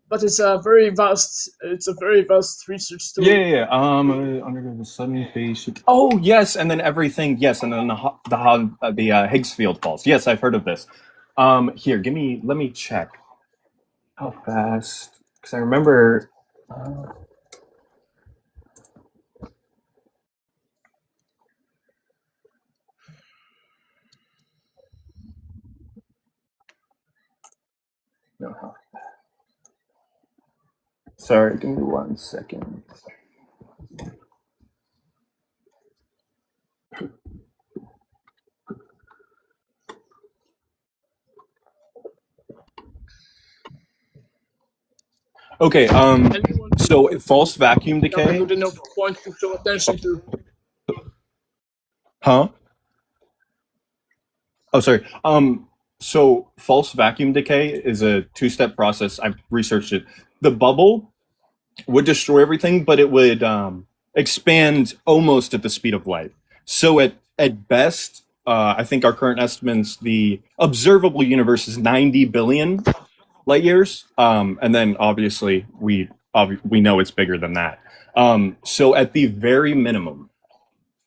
but it's a very vast research story. Yeah. Undergo the sudden phase shift. Oh yes, and then everything. Yes, and then the Higgs field falls. Yes, I've heard of this. Here, let me check how fast, because I remember. No. Sorry, give me 1 second. Okay, so false vacuum Have a decay. good enough point to show attention to. Huh? Oh, sorry. So false vacuum decay is a two-step process. I've researched it. The bubble would destroy everything, but it would expand almost at the speed of light. So at best, I think our current estimates, the observable universe is 90 billion light years, and then obviously we know it's bigger than that. So at the very minimum,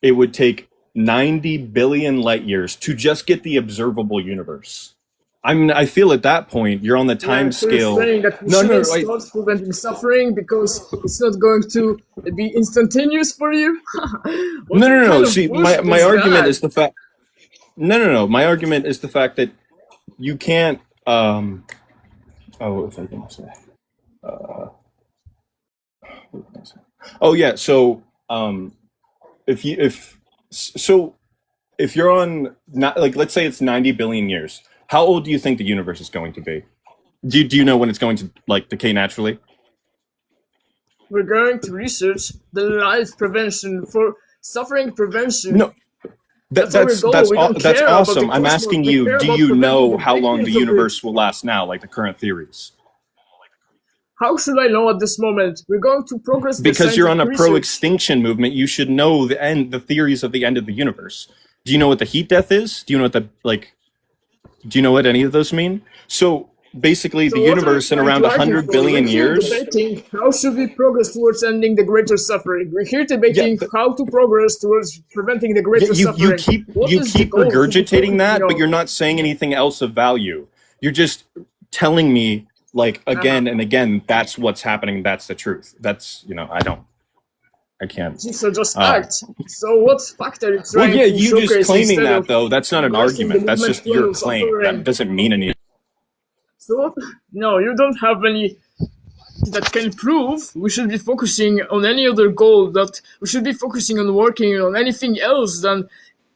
it would take 90 billion light years to just get the observable universe. I feel at that point you're on the time So scale. you're saying that we shouldn't start preventing suffering because it's not going to be instantaneous for you? No. See, my argument is the fact. No. My argument is the fact that you can't. What was I going to say? What was I say? Oh yeah. So if you're on, not like, let's say it's 90 billion years, how old do you think the universe is going to be? Do you know when it's going to like decay naturally? We're going to research the life prevention for suffering prevention. No, that's awesome. I'm asking you, do you know how long the universe will last now, like the current theories? How should I know at this moment? We're going to progress because you're on a pro-extinction movement. You should know the theories of the end of the universe. Do you know what the heat death is? Do you know what do you know what any of those mean? So basically, the universe in around 100 billion years. Debating how should we progress towards ending the greater suffering. We're here debating how to progress towards preventing the greater suffering. You keep regurgitating that, but you're not saying anything else of value. You're just telling me again and again, that's what's happening. That's the truth. That's, I can't. So just fact. So what fact are you trying to showcase? You just claiming that though, that's not an argument. That's just your claim. That doesn't mean anything. So, no, you don't have any that can prove we should be focusing on any other goal, that we should be focusing on working on anything else than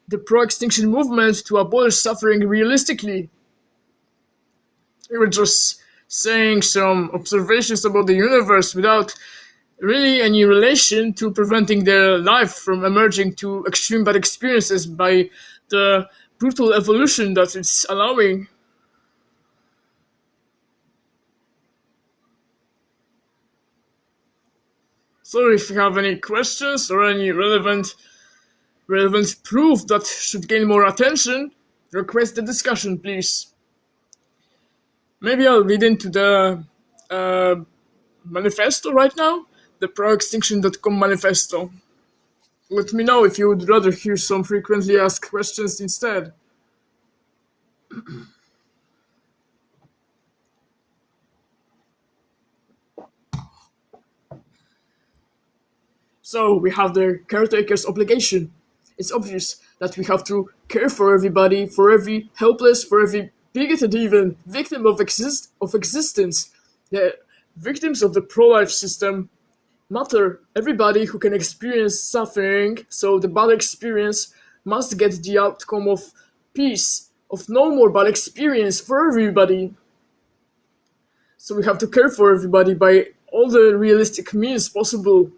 the pro-extinction movement to abolish suffering realistically. We were just saying some observations about the universe without really any relation to preventing their life from emerging to extreme bad experiences by the brutal evolution that it's allowing. So if you have any questions or any relevant proof that should gain more attention, request the discussion, please. Maybe I'll read into the manifesto right now, the proextinction.com manifesto. Let me know if you would rather hear some frequently asked questions instead. So we have the caretaker's obligation. It's obvious that we have to care for everybody, for every helpless, for every bigoted even victim of existence. The victims of the pro-life system, matter. Everybody who can experience suffering, so the bad experience, must get the outcome of peace, of no more bad experience for everybody. So we have to care for everybody by all the realistic means possible,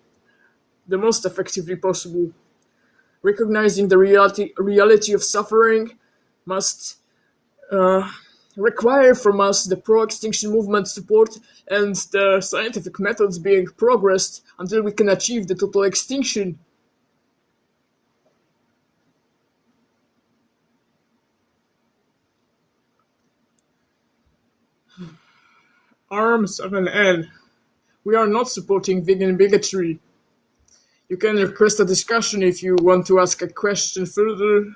the most effectively possible. Recognizing the reality of suffering must require from us the pro-extinction movement support and the scientific methods being progressed until we can achieve the total extinction. Arms of an N. We are not supporting vegan bigotry. You can request a discussion if you want to ask a question further.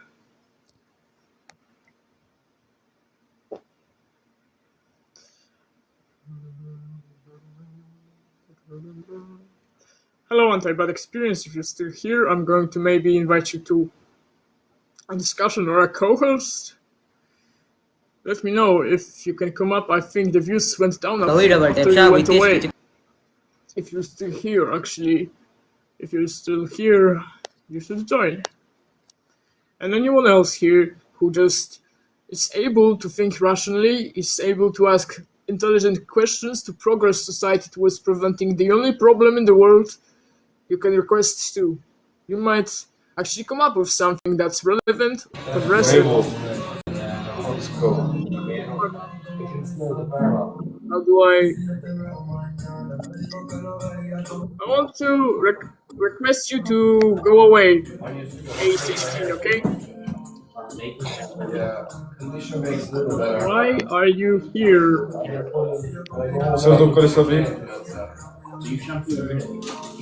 Hello, Anti-Bad Experience. If you're still here, I'm going to maybe invite you to a discussion or a co-host. Let me know if you can come up. I think the views went down after you went away. If you're still here, actually, if you're still here, you should join. And anyone else here who just is able to think rationally, is able to ask intelligent questions to progress society towards preventing the only problem in the world, you can request too. You might actually come up with something that's relevant, progressive. How do I want to request you to go away. A16, okay? Why are you here?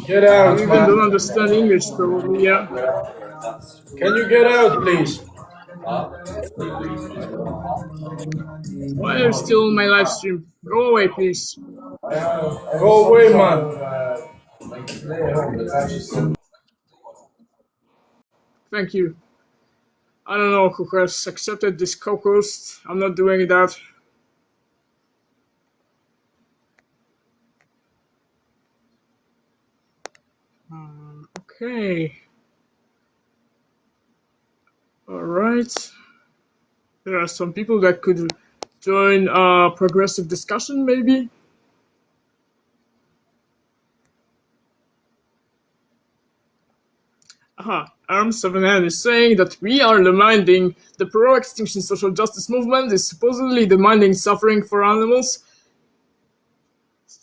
Get out, You even man. don't understand English, probably, yeah? Can you get out, please? Why are you still on my live stream? Go away, please. Go away, man. Thank you. I don't know who has accepted this co-host. I'm not doing that. Okay. Alright. There are some people that could join a progressive discussion, maybe. Aha, ARM7N is saying that we are demanding the pro-extinction social justice movement is supposedly demanding suffering for animals.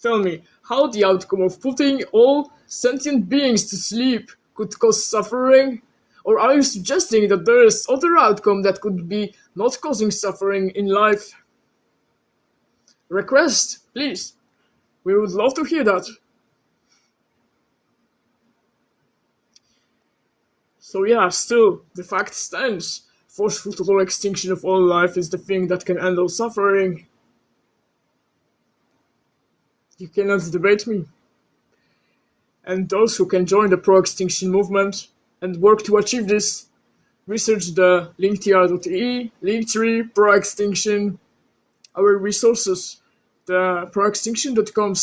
Tell me, how the outcome of putting all sentient beings to sleep could cause suffering? Or are you suggesting that there is other outcome that could be not causing suffering in life? Request, please. We would love to hear that. So yeah, still, the fact stands. Forceful total extinction of all life is the thing that can end all suffering. You cannot debate me. And those who can join the pro-extinction movement and work to achieve this, research the linktr.ee, linktree, pro-extinction, our resources, the proextinction.com/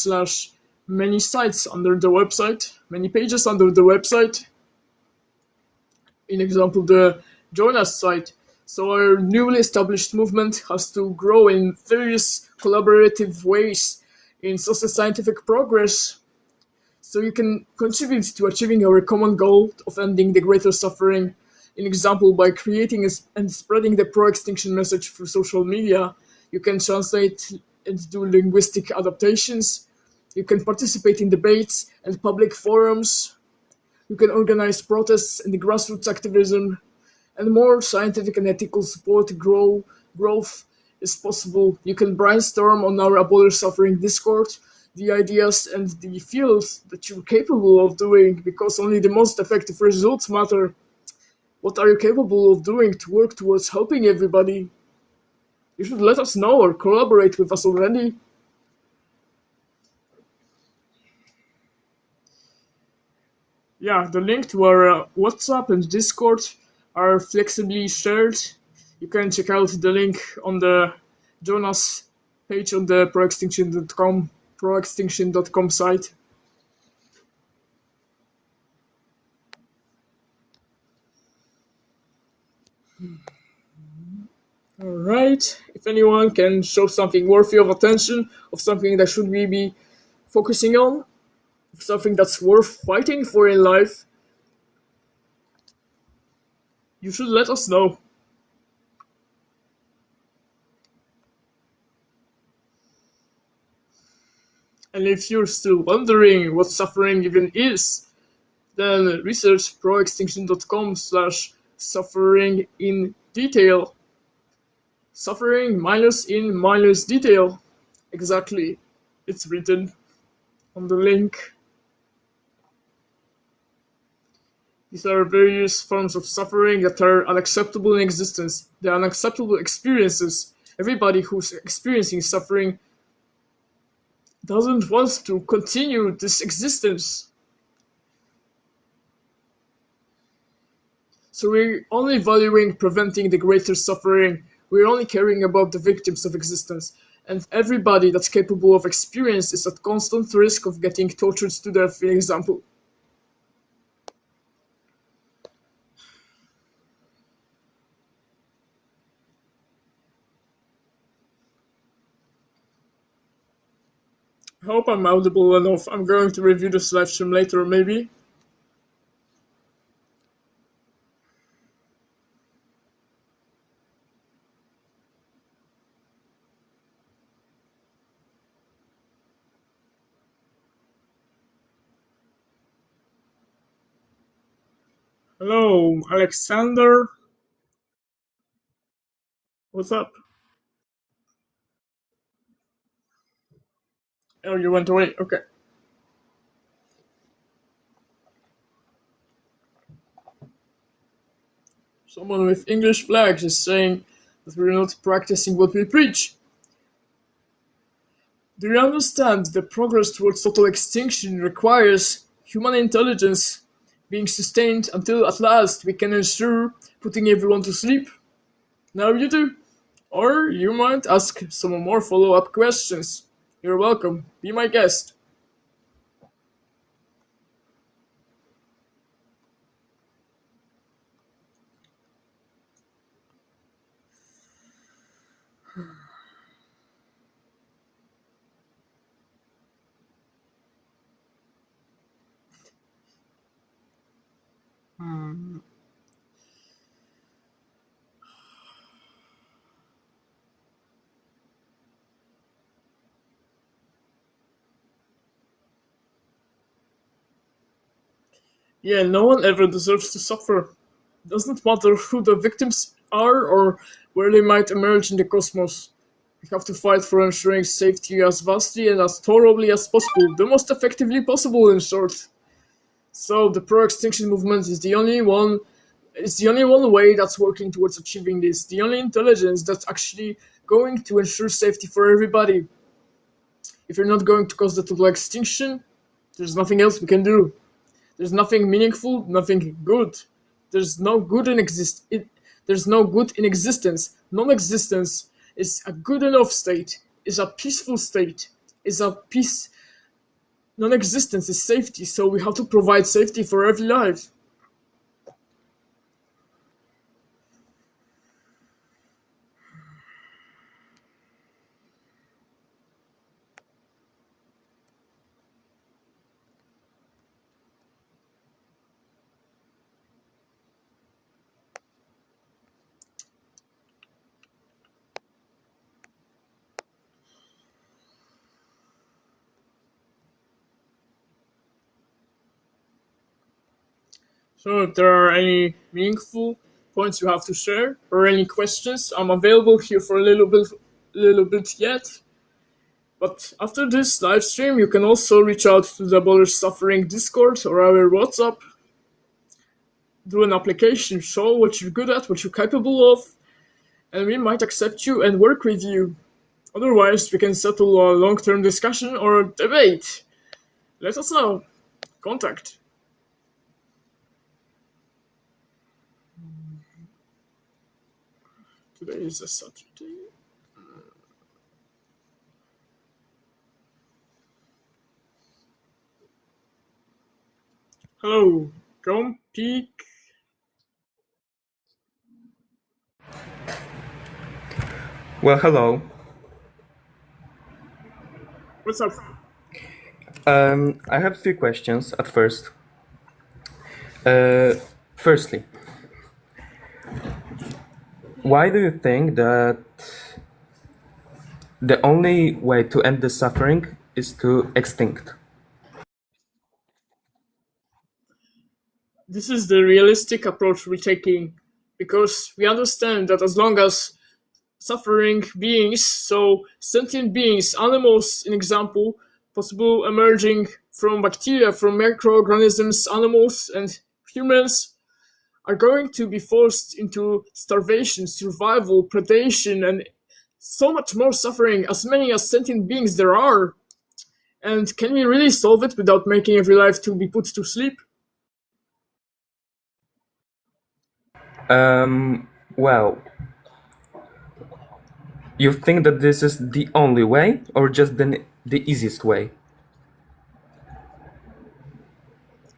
many sites under the website, many pages under the website. In example, the Join Us site. So our newly established movement has to grow in various collaborative ways in socio-scientific progress, so you can contribute to achieving our common goal of ending the greater suffering. In example, by creating and spreading the pro-extinction message through social media, you can translate and do linguistic adaptations, you can participate in debates and public forums, you can organize protests and grassroots activism, and more scientific and ethical support growth is possible. You can brainstorm on our Abolish Suffering Discord the ideas and the fields that you're capable of doing, because only the most effective results matter. What are you capable of doing to work towards helping everybody? You should let us know or collaborate with us already. Yeah, the link to our WhatsApp and Discord are flexibly shared. You can check out the link on the Join Us page on the proextinction.com site. Alright, if anyone can show something worthy of attention, of something that should we be focusing on, something that's worth fighting for in life, you should let us know. And if you're still wondering what suffering even is, then research proextinction.com/suffering in detail. Suffering minus in minus detail. Exactly. It's written on the link. These are various forms of suffering that are unacceptable in existence. They're unacceptable experiences. Everybody who's experiencing suffering doesn't want to continue this existence. So we're only valuing preventing the greater suffering. We're only caring about the victims of existence. And everybody that's capable of experience is at constant risk of getting tortured to death, for example. I hope I'm audible enough. I'm going to review this live stream later, maybe. Hello, Alexander. What's up? Oh, you went away. Okay. Someone with English flags is saying that we're not practicing what we preach. Do you understand that progress towards total extinction requires human intelligence being sustained until at last we can ensure putting everyone to sleep? Now you do. Or you might ask some more follow-up questions. You're welcome. Be my guest. Yeah, no one ever deserves to suffer. It doesn't matter who the victims are or where they might emerge in the cosmos. We have to fight for ensuring safety as vastly and as thoroughly as possible, the most effectively possible, in short. So the pro-extinction movement is the only one. It's the only one way that's working towards achieving this. The only intelligence that's actually going to ensure safety for everybody. If you're not going to cause the total extinction, there's nothing else we can do. There's nothing meaningful, nothing good. There's no good in there's no good in existence. Non-existence is a good enough state, is a peaceful state, is a peace. Non-existence is safety, so we have to provide safety for every life. So if there are any meaningful points you have to share or any questions, I'm available here for a little bit yet. But after this live stream, you can also reach out to the Abolish Suffering Discord or our WhatsApp. Do an application, show what you're good at, what you're capable of, and we might accept you and work with you. Otherwise, we can settle a long-term discussion or debate. Let us know. Contact. Today is a Saturday. Hello, Grom Peak. Well, hello. What's up? I have three questions at first. Firstly, why do you think that the only way to end the suffering is to extinct? This is the realistic approach we're taking because we understand that as long as suffering beings, so sentient beings, animals, in example, possible emerging from bacteria, from microorganisms, animals, and humans, are going to be forced into starvation, survival, predation, and so much more suffering, as many as sentient beings there are. And can we really solve it without making every life to be put to sleep? Well, you think that this is the only way or just the easiest way?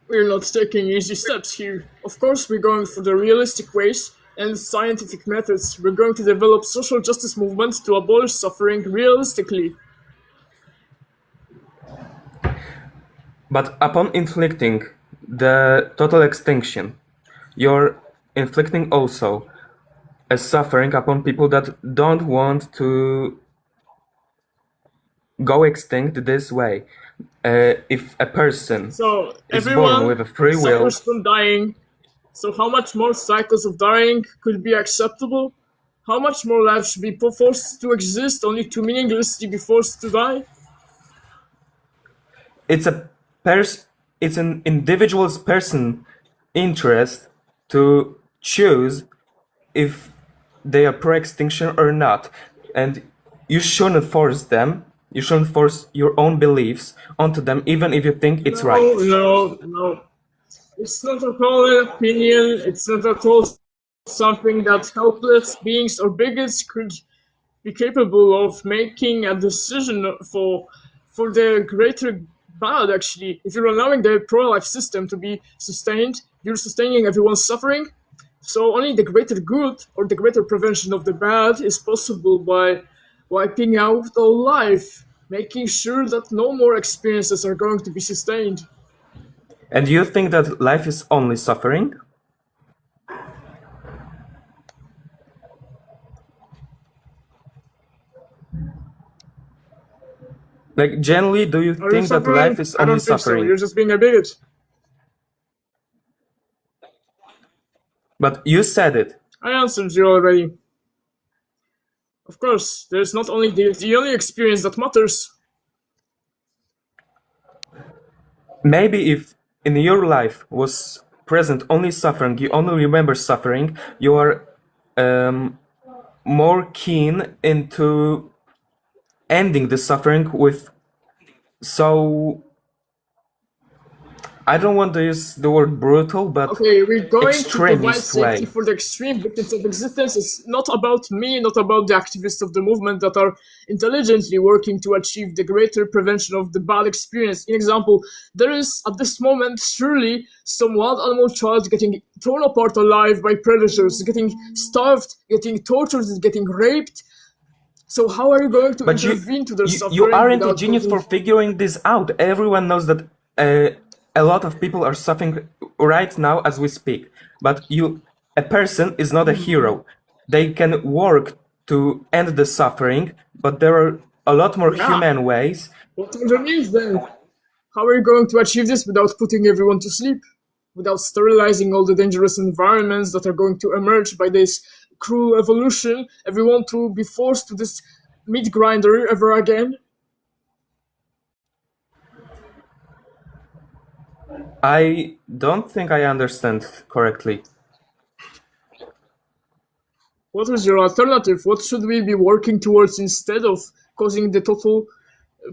We're not taking easy steps here. Of course, we're going for the realistic ways and scientific methods. We're going to develop social justice movements to abolish suffering realistically. But upon inflicting the total extinction, you're inflicting also a suffering upon people that don't want to go extinct this way. If a person So is born with everyone a free will, suffers from dying. So how much more cycles of dying could be acceptable? How much more lives should be forced to exist only to meaninglessly be forced to die? it's it's an individual's person interest to choose if they are pro-extinction or not, and you shouldn't force them. You shouldn't force your own beliefs onto them, even if you think it's right. No. It's not at all an opinion. It's not at all something that helpless beings or bigots could be capable of making a decision for the greater bad. Actually, if you're allowing the pro-life system to be sustained, you're sustaining everyone's suffering. So only the greater good or the greater prevention of the bad is possible by wiping out all life, making sure that no more experiences are going to be sustained. And you think that life is only suffering? Like, generally, do you Are you think that suffering? life is I only don't think so. suffering? You're just being a bigot. But you said it. I answered you already. Of course, there's not only the only experience that matters. Maybe if in your life was present only suffering, you only remember suffering, you are more keen into ending the suffering with so... I don't want to use the word brutal, but Okay, we're going to provide extremist safety way. for the extreme victims of existence. It's not about me, not about the activists of the movement that are intelligently working to achieve the greater prevention of the bad experience. In example, there is at this moment surely some wild animal child getting torn apart alive by predators, getting starved, getting tortured, getting raped. So how are you going to But intervene to their suffering? you aren't a without genius for causing... figuring this out. Everyone knows that a lot of people are suffering right now as we speak. But a person is not a hero. They can work to end the suffering, but there are a lot more human ways. What are the means then? How are you going to achieve this without putting everyone to sleep? Without sterilizing all the dangerous environments that are going to emerge by this cruel evolution? Everyone to be forced to this meat grinder ever again? I don't think I understand correctly. What is your alternative? What should we be working towards instead of causing the total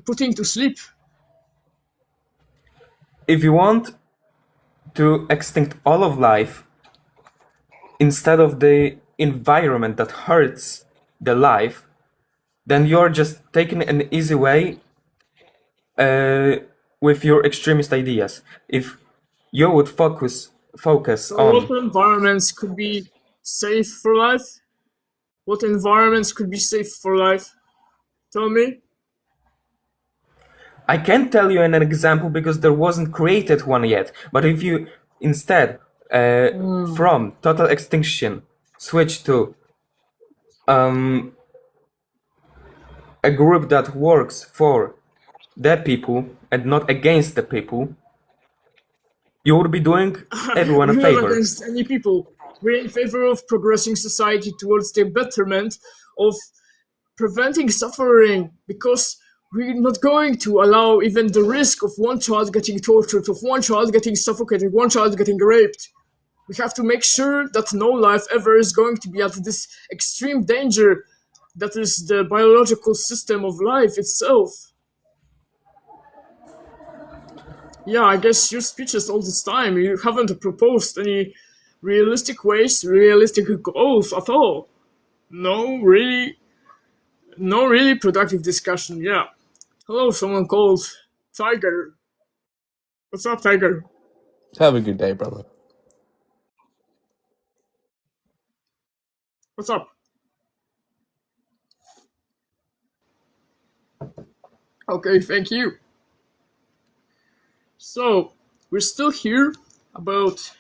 putting to sleep? If you want to extinct all of life instead of the environment that hurts the life, then you're just taking an easy way with your extremist ideas. If you would focus So on... what environments could be safe for life? What environments could be safe for life? Tell me. I can't tell you an example because there wasn't created one yet. But if you instead, from total extinction, switch to a group that works for the people and not against the people, you would be doing everyone a We're not favor. against any people. We're in favor of progressing society towards the betterment of preventing suffering, because we're not going to allow even the risk of one child getting tortured, of one child getting suffocated, one child getting raped. We have to make sure that no life ever is going to be at this extreme danger that is the biological system of life itself. Yeah, I guess your speeches all this time, you haven't proposed any realistic ways, realistic goals at all. No, really, no really productive discussion, yeah. Hello, someone called Tiger. What's up, Tiger? Have a good day, brother. What's up? Okay, thank you. So, we're still here about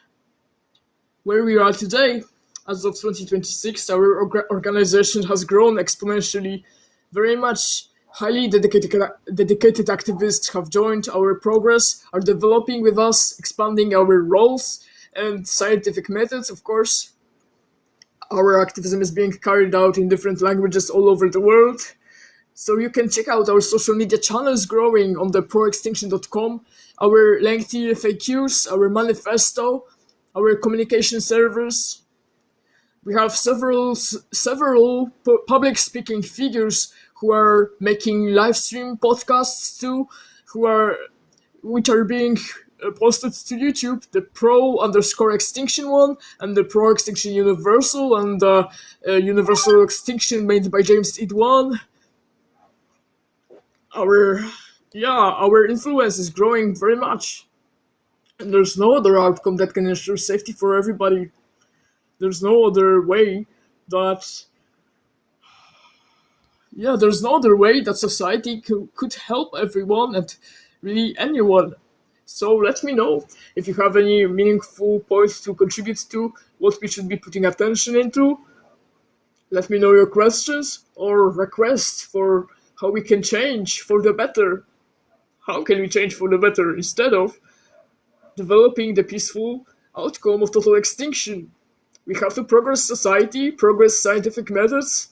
where we are today. As of 2026, our organization has grown exponentially. Very much highly dedicated activists have joined our progress, are developing with us, expanding our roles and scientific methods, of course. Our activism is being carried out in different languages all over the world. So you can check out our social media channels growing on the proextinction.com, our lengthy FAQs, our manifesto, our communication servers. We have several public speaking figures who are making live stream podcasts too, which are being posted to YouTube. The Pro_Extinction one, and the Pro-Extinction Universal, and the Universal Extinction made by James Ed one. Our influence is growing very much, and there's no other outcome that can ensure safety for everybody. There's no other way that society could help everyone and really anyone. So let me know if you have any meaningful points to contribute to what we should be putting attention into. Let me know your questions or requests for how we can change for the better. How can we change for the better instead of developing the peaceful outcome of total extinction? We have to progress society, progress scientific methods.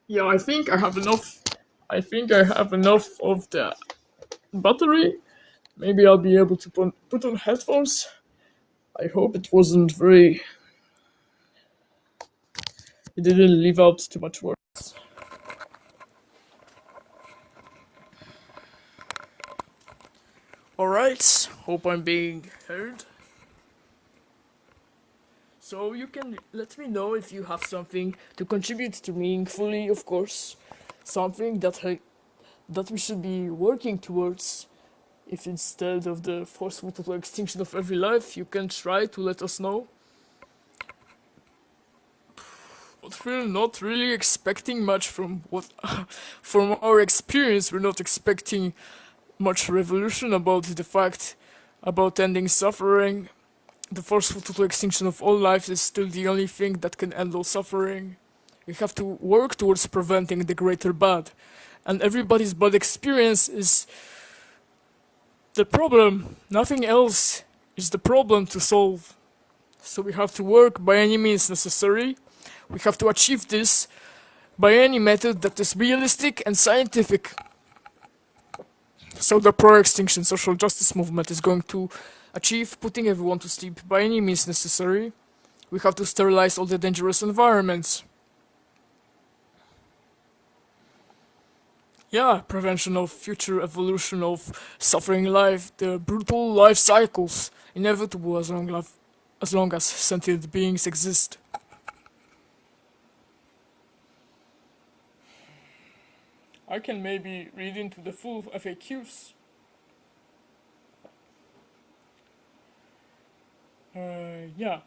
Yeah, I think I have enough. I think I have enough of the battery. Maybe I'll be able to put on headphones. I hope it wasn't very. It didn't leave out too much words. Alright, hope I'm being heard. So you can let me know if you have something to contribute to meaningfully, of course. Something that we should be working towards. If instead of the forceful total extinction of every life, you can try to let us know. But we're not really expecting much from from our experience. We're not expecting much revolution about the fact about ending suffering. The forceful total extinction of all life is still the only thing that can end all suffering. We have to work towards preventing the greater bad. And everybody's bad experience is the problem. Nothing else is the problem to solve. So we have to work by any means necessary. We have to achieve this by any method that is realistic and scientific. So the pro-extinction social justice movement is going to achieve putting everyone to sleep by any means necessary. We have to sterilize all the dangerous environments. Yeah, prevention of future evolution of suffering life, the brutal life cycles, inevitable as long as sentient beings exist. I can maybe read into the full FAQs. Yeah.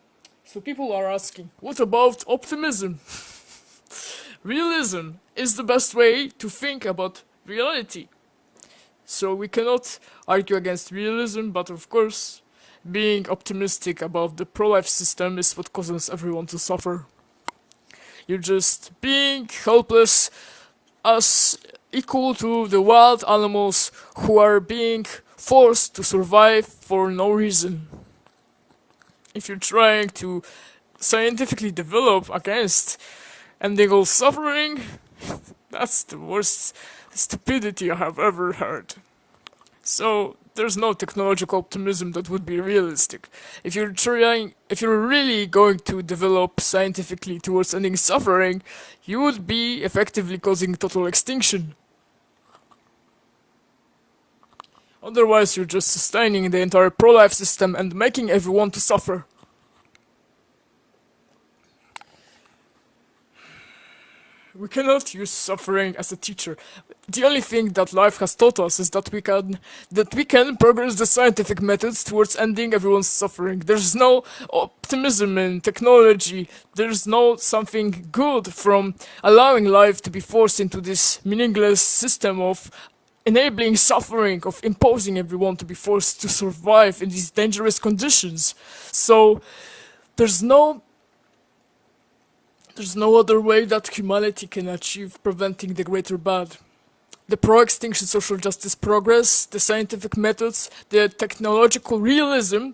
So people are asking, what about optimism? Realism is the best way to think about reality. So we cannot argue against realism, but of course, being optimistic about the pro-life system is what causes everyone to suffer. You're just being helpless as equal to the wild animals who are being forced to survive for no reason. If you're trying to scientifically develop against ending all suffering, that's the worst stupidity I have ever heard. So there's no technological optimism that would be realistic. If you're really going to develop scientifically towards ending suffering, you would be effectively causing total extinction. Otherwise, you're just sustaining the entire pro-life system and making everyone to suffer. We cannot use suffering as a teacher. The only thing that life has taught us is that we can progress the scientific methods towards ending everyone's suffering. There's no optimism in technology. There's no something good from allowing life to be forced into this meaningless system of enabling suffering, of imposing everyone to be forced to survive in these dangerous conditions. So there's no other way that humanity can achieve preventing the greater bad. The pro-extinction social justice progress, the scientific methods, the technological realism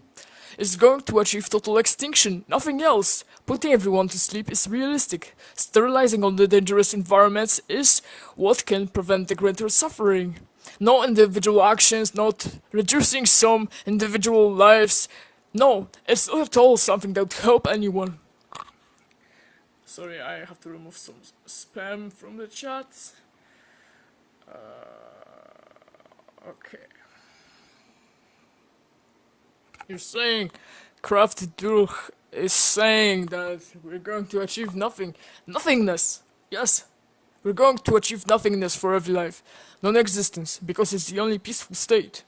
is going to achieve total extinction, nothing else. Putting everyone to sleep is realistic. Sterilizing all the dangerous environments is what can prevent the greater suffering. No individual actions, not reducing some individual lives. No, it's not at all something that would help anyone. Sorry, I have to remove some spam from the chat. Okay. You're saying Kraft Durch is saying that we're going to achieve nothingness. Yes, we're going to achieve nothingness for every life, non-existence, because it's the only peaceful state.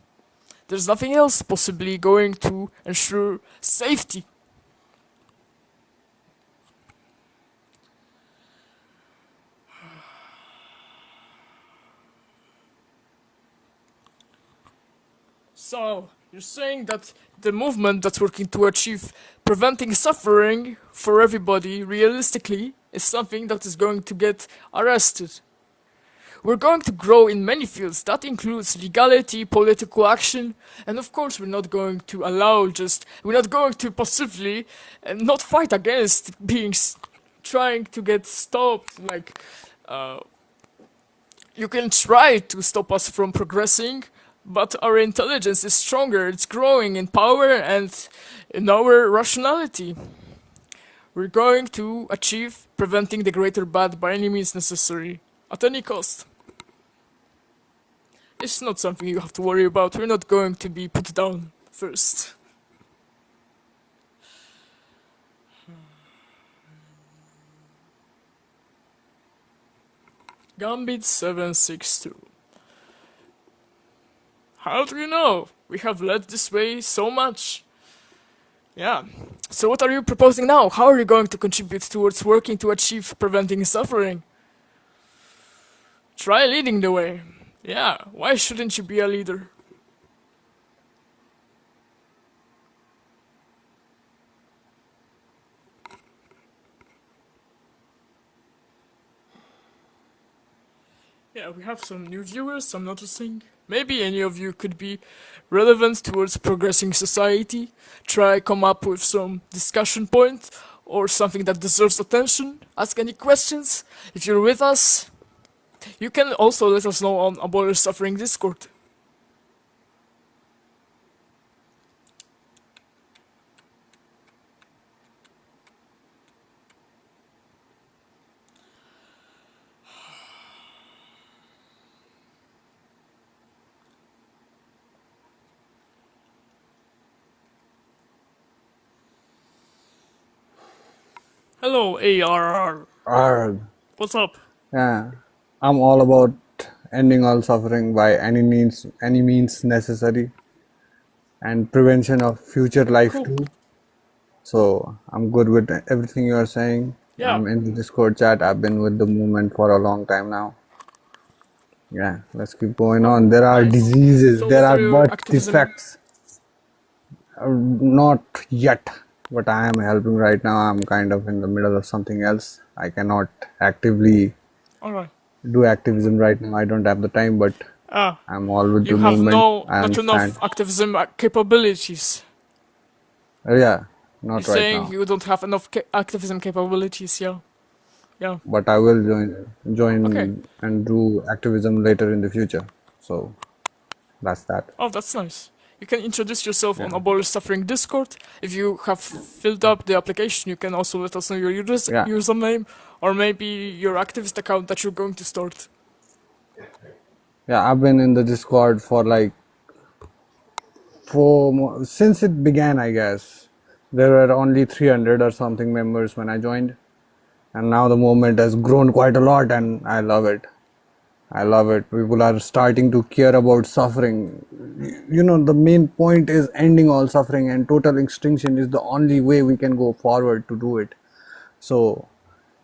There's nothing else possibly going to ensure safety. So, you're saying that the movement that's working to achieve preventing suffering for everybody realistically is something that is going to get arrested. We're going to grow in many fields. That includes legality, political action, and of course we're not going to we're not going to passively not fight against trying to get stopped. You can try to stop us from progressing, but our intelligence is stronger, it's growing in power and in our rationality. We're going to achieve preventing the greater bad by any means necessary, at any cost. It's not something you have to worry about, we're not going to be put down first. Gambit 762. How do you know? We have led this way so much. Yeah. So what are you proposing now? How are you going to contribute towards working to achieve preventing suffering? Try leading the way. Yeah, why shouldn't you be a leader? Yeah, we have some new viewers, I'm noticing. Maybe any of you could be relevant towards progressing society. Try come up with some discussion point or something that deserves attention. Ask any questions. If you're with us, you can also let us know on Abolish Suffering Discord. Hello, ARR. Arg. What's up? Yeah, I'm all about ending all suffering by any means necessary, and prevention of future life Cool. too. So I'm good with everything you are saying. Yeah. I'm in the Discord chat. I've been with the movement for a long time now. Yeah, let's keep going on. There are diseases, So there what are are your birth activism? defects. Not yet, but I am helping right now. I'm kind of in the middle of something else. I cannot actively Alright. do activism right now. I don't have the time, but Ah. I'm all with You the have movement. I not understand. enough activism capabilities. Yeah, You're not right saying now. you don't have enough activism capabilities, yeah. Yeah. But I will join Okay. and do activism later in the future. So that's that. Oh, that's nice. You can introduce yourself on Yeah. Abolish Suffering Discord. If you have filled up the application, you can also let us know your Yeah. username or maybe your activist account that you're going to start. Yeah, I've been in the Discord for like since it began, I guess. There were only 300 or something members when I joined, and now the movement has grown quite a lot, and I love it. I love it. People are starting to care about suffering. You know, the main point is ending all suffering, and total extinction is the only way we can go forward to do it. So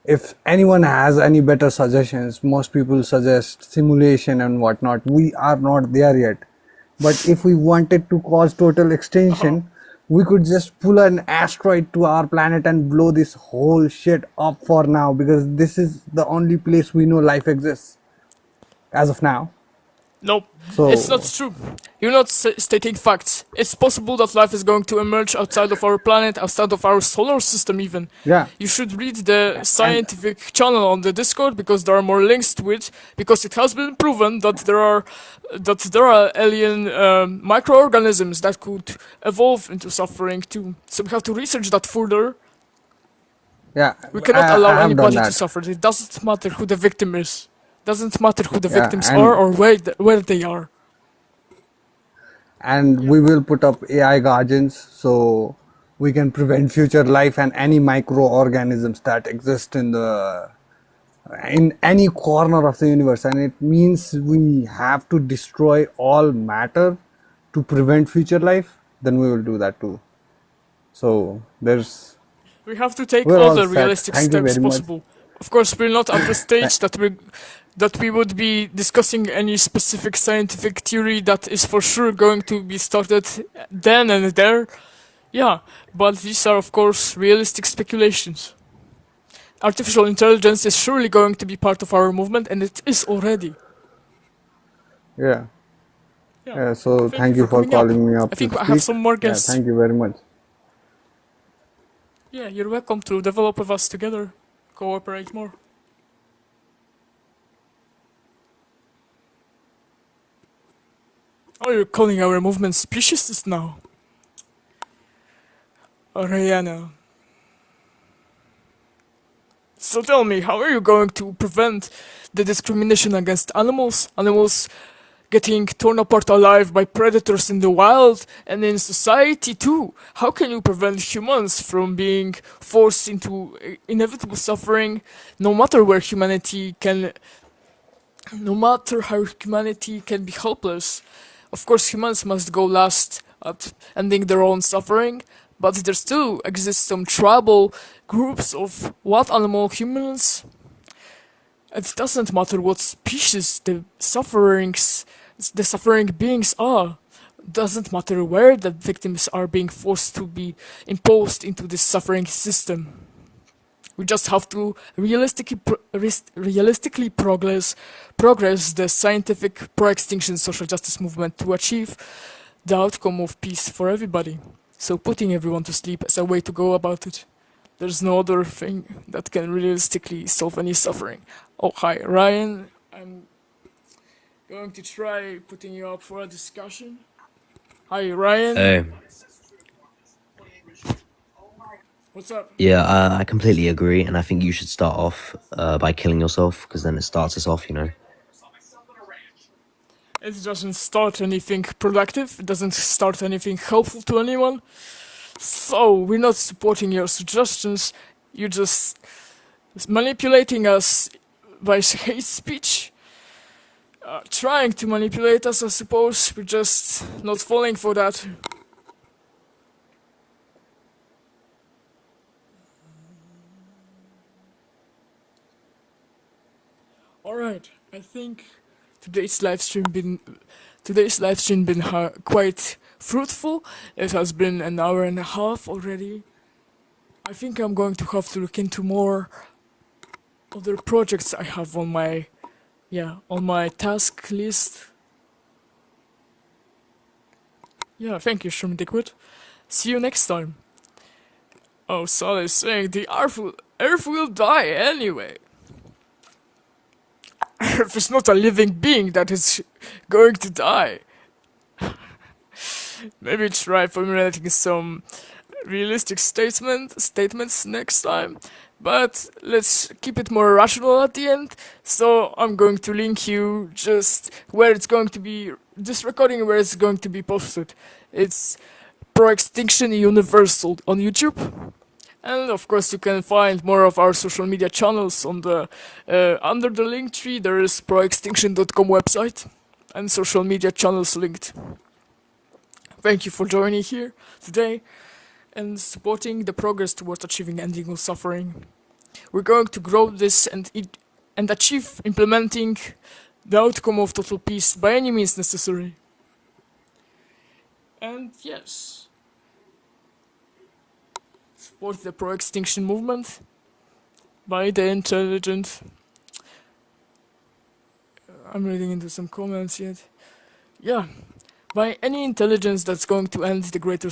if anyone has any better suggestions, most people suggest simulation and whatnot. We are not there yet. But if we wanted to cause total extinction, we could just pull an asteroid to our planet and blow this whole shit up for now, because this is the only place we know life exists as of now. Nope, it's not So true. You're not stating facts. It's possible that life is going to emerge outside of our planet, outside of our solar system even. yeah, You should read the and scientific channel on the Discord because there are more links to it. Because it has been proven that there are alien microorganisms that could evolve into suffering too. So we have to research that further. yeah, We cannot allow I have done anybody to that. suffer. It doesn't matter who the victim is. Doesn't matter who the Yeah, victims are or where they are. and we will put up AI guardians so we can prevent future life and any microorganisms that exist in any corner of the universe. And it means we have to destroy all matter to prevent future life. Then we will do that too. So We have to take we're all all the set. realistic Thank you steps very much. possible. Of course, we're not at the stage that we would be discussing any specific scientific theory that is for sure going to be started then and there. Yeah, but these are of course realistic speculations. Artificial intelligence is surely going to be part of our movement, and it is already. Yeah. Yeah. Yeah. So Thank you thank for you for coming up. calling me I up to think I have speak. some more Yeah. guests. Thank you very much. Yeah, you're welcome to develop with us together. Cooperate more. Oh, you're calling our movement speciesist now. Oriana. So tell me, how are you going to prevent the discrimination against animals? Animals getting torn apart alive by predators in the wild and in society too. How can you prevent humans from being forced into inevitable suffering, no matter how humanity can be helpless? Of course, humans must go last at ending their own suffering, but there still exist some tribal groups of wild animal humans. It doesn't matter what species the suffering beings are. Doesn't matter where the victims are being forced to be imposed into this suffering system. We just have to realistically progress the scientific pro-extinction social justice movement to achieve the outcome of peace for everybody. So putting everyone to sleep is a way to go about it. There's no other thing that can realistically solve any suffering. Oh, hi, Ryan. I'm going to try putting you up for a discussion. Hi, Ryan. Hey. What's up? Yeah, I completely agree, and I think you should start off by killing yourself, because then it starts us off, you know. It doesn't start anything productive, it doesn't start anything helpful to anyone. So, we're not supporting your suggestions, you're just manipulating us by hate speech. Trying to manipulate us, I suppose. We're just not falling for that. Alright, I think today's live stream been quite fruitful. It has been an hour and a half already. I think I'm going to have to look into more other projects I have on my task list. Yeah, thank you, Shroomdiquid. See you next time. Oh, Sal is saying the Earth will die anyway. Earth is not a living being that is going to die. Maybe try formulating some realistic statements next time, but let's keep it more rational at the end. So I'm going to link you just where it's going to be, this recording where it's going to be posted. It's Proextinction Universal on YouTube. And of course you can find more of our social media channels on the under the link tree. There is proextinction.com website and social media channels linked. Thank you for joining here today and supporting the progress towards achieving ending all suffering. We're going to grow this and achieve implementing the outcome of total peace by any means necessary. And yes, support the pro-extinction movement by the intelligent. I'm reading into some comments yet. Yeah, by any intelligence that's going to end the greater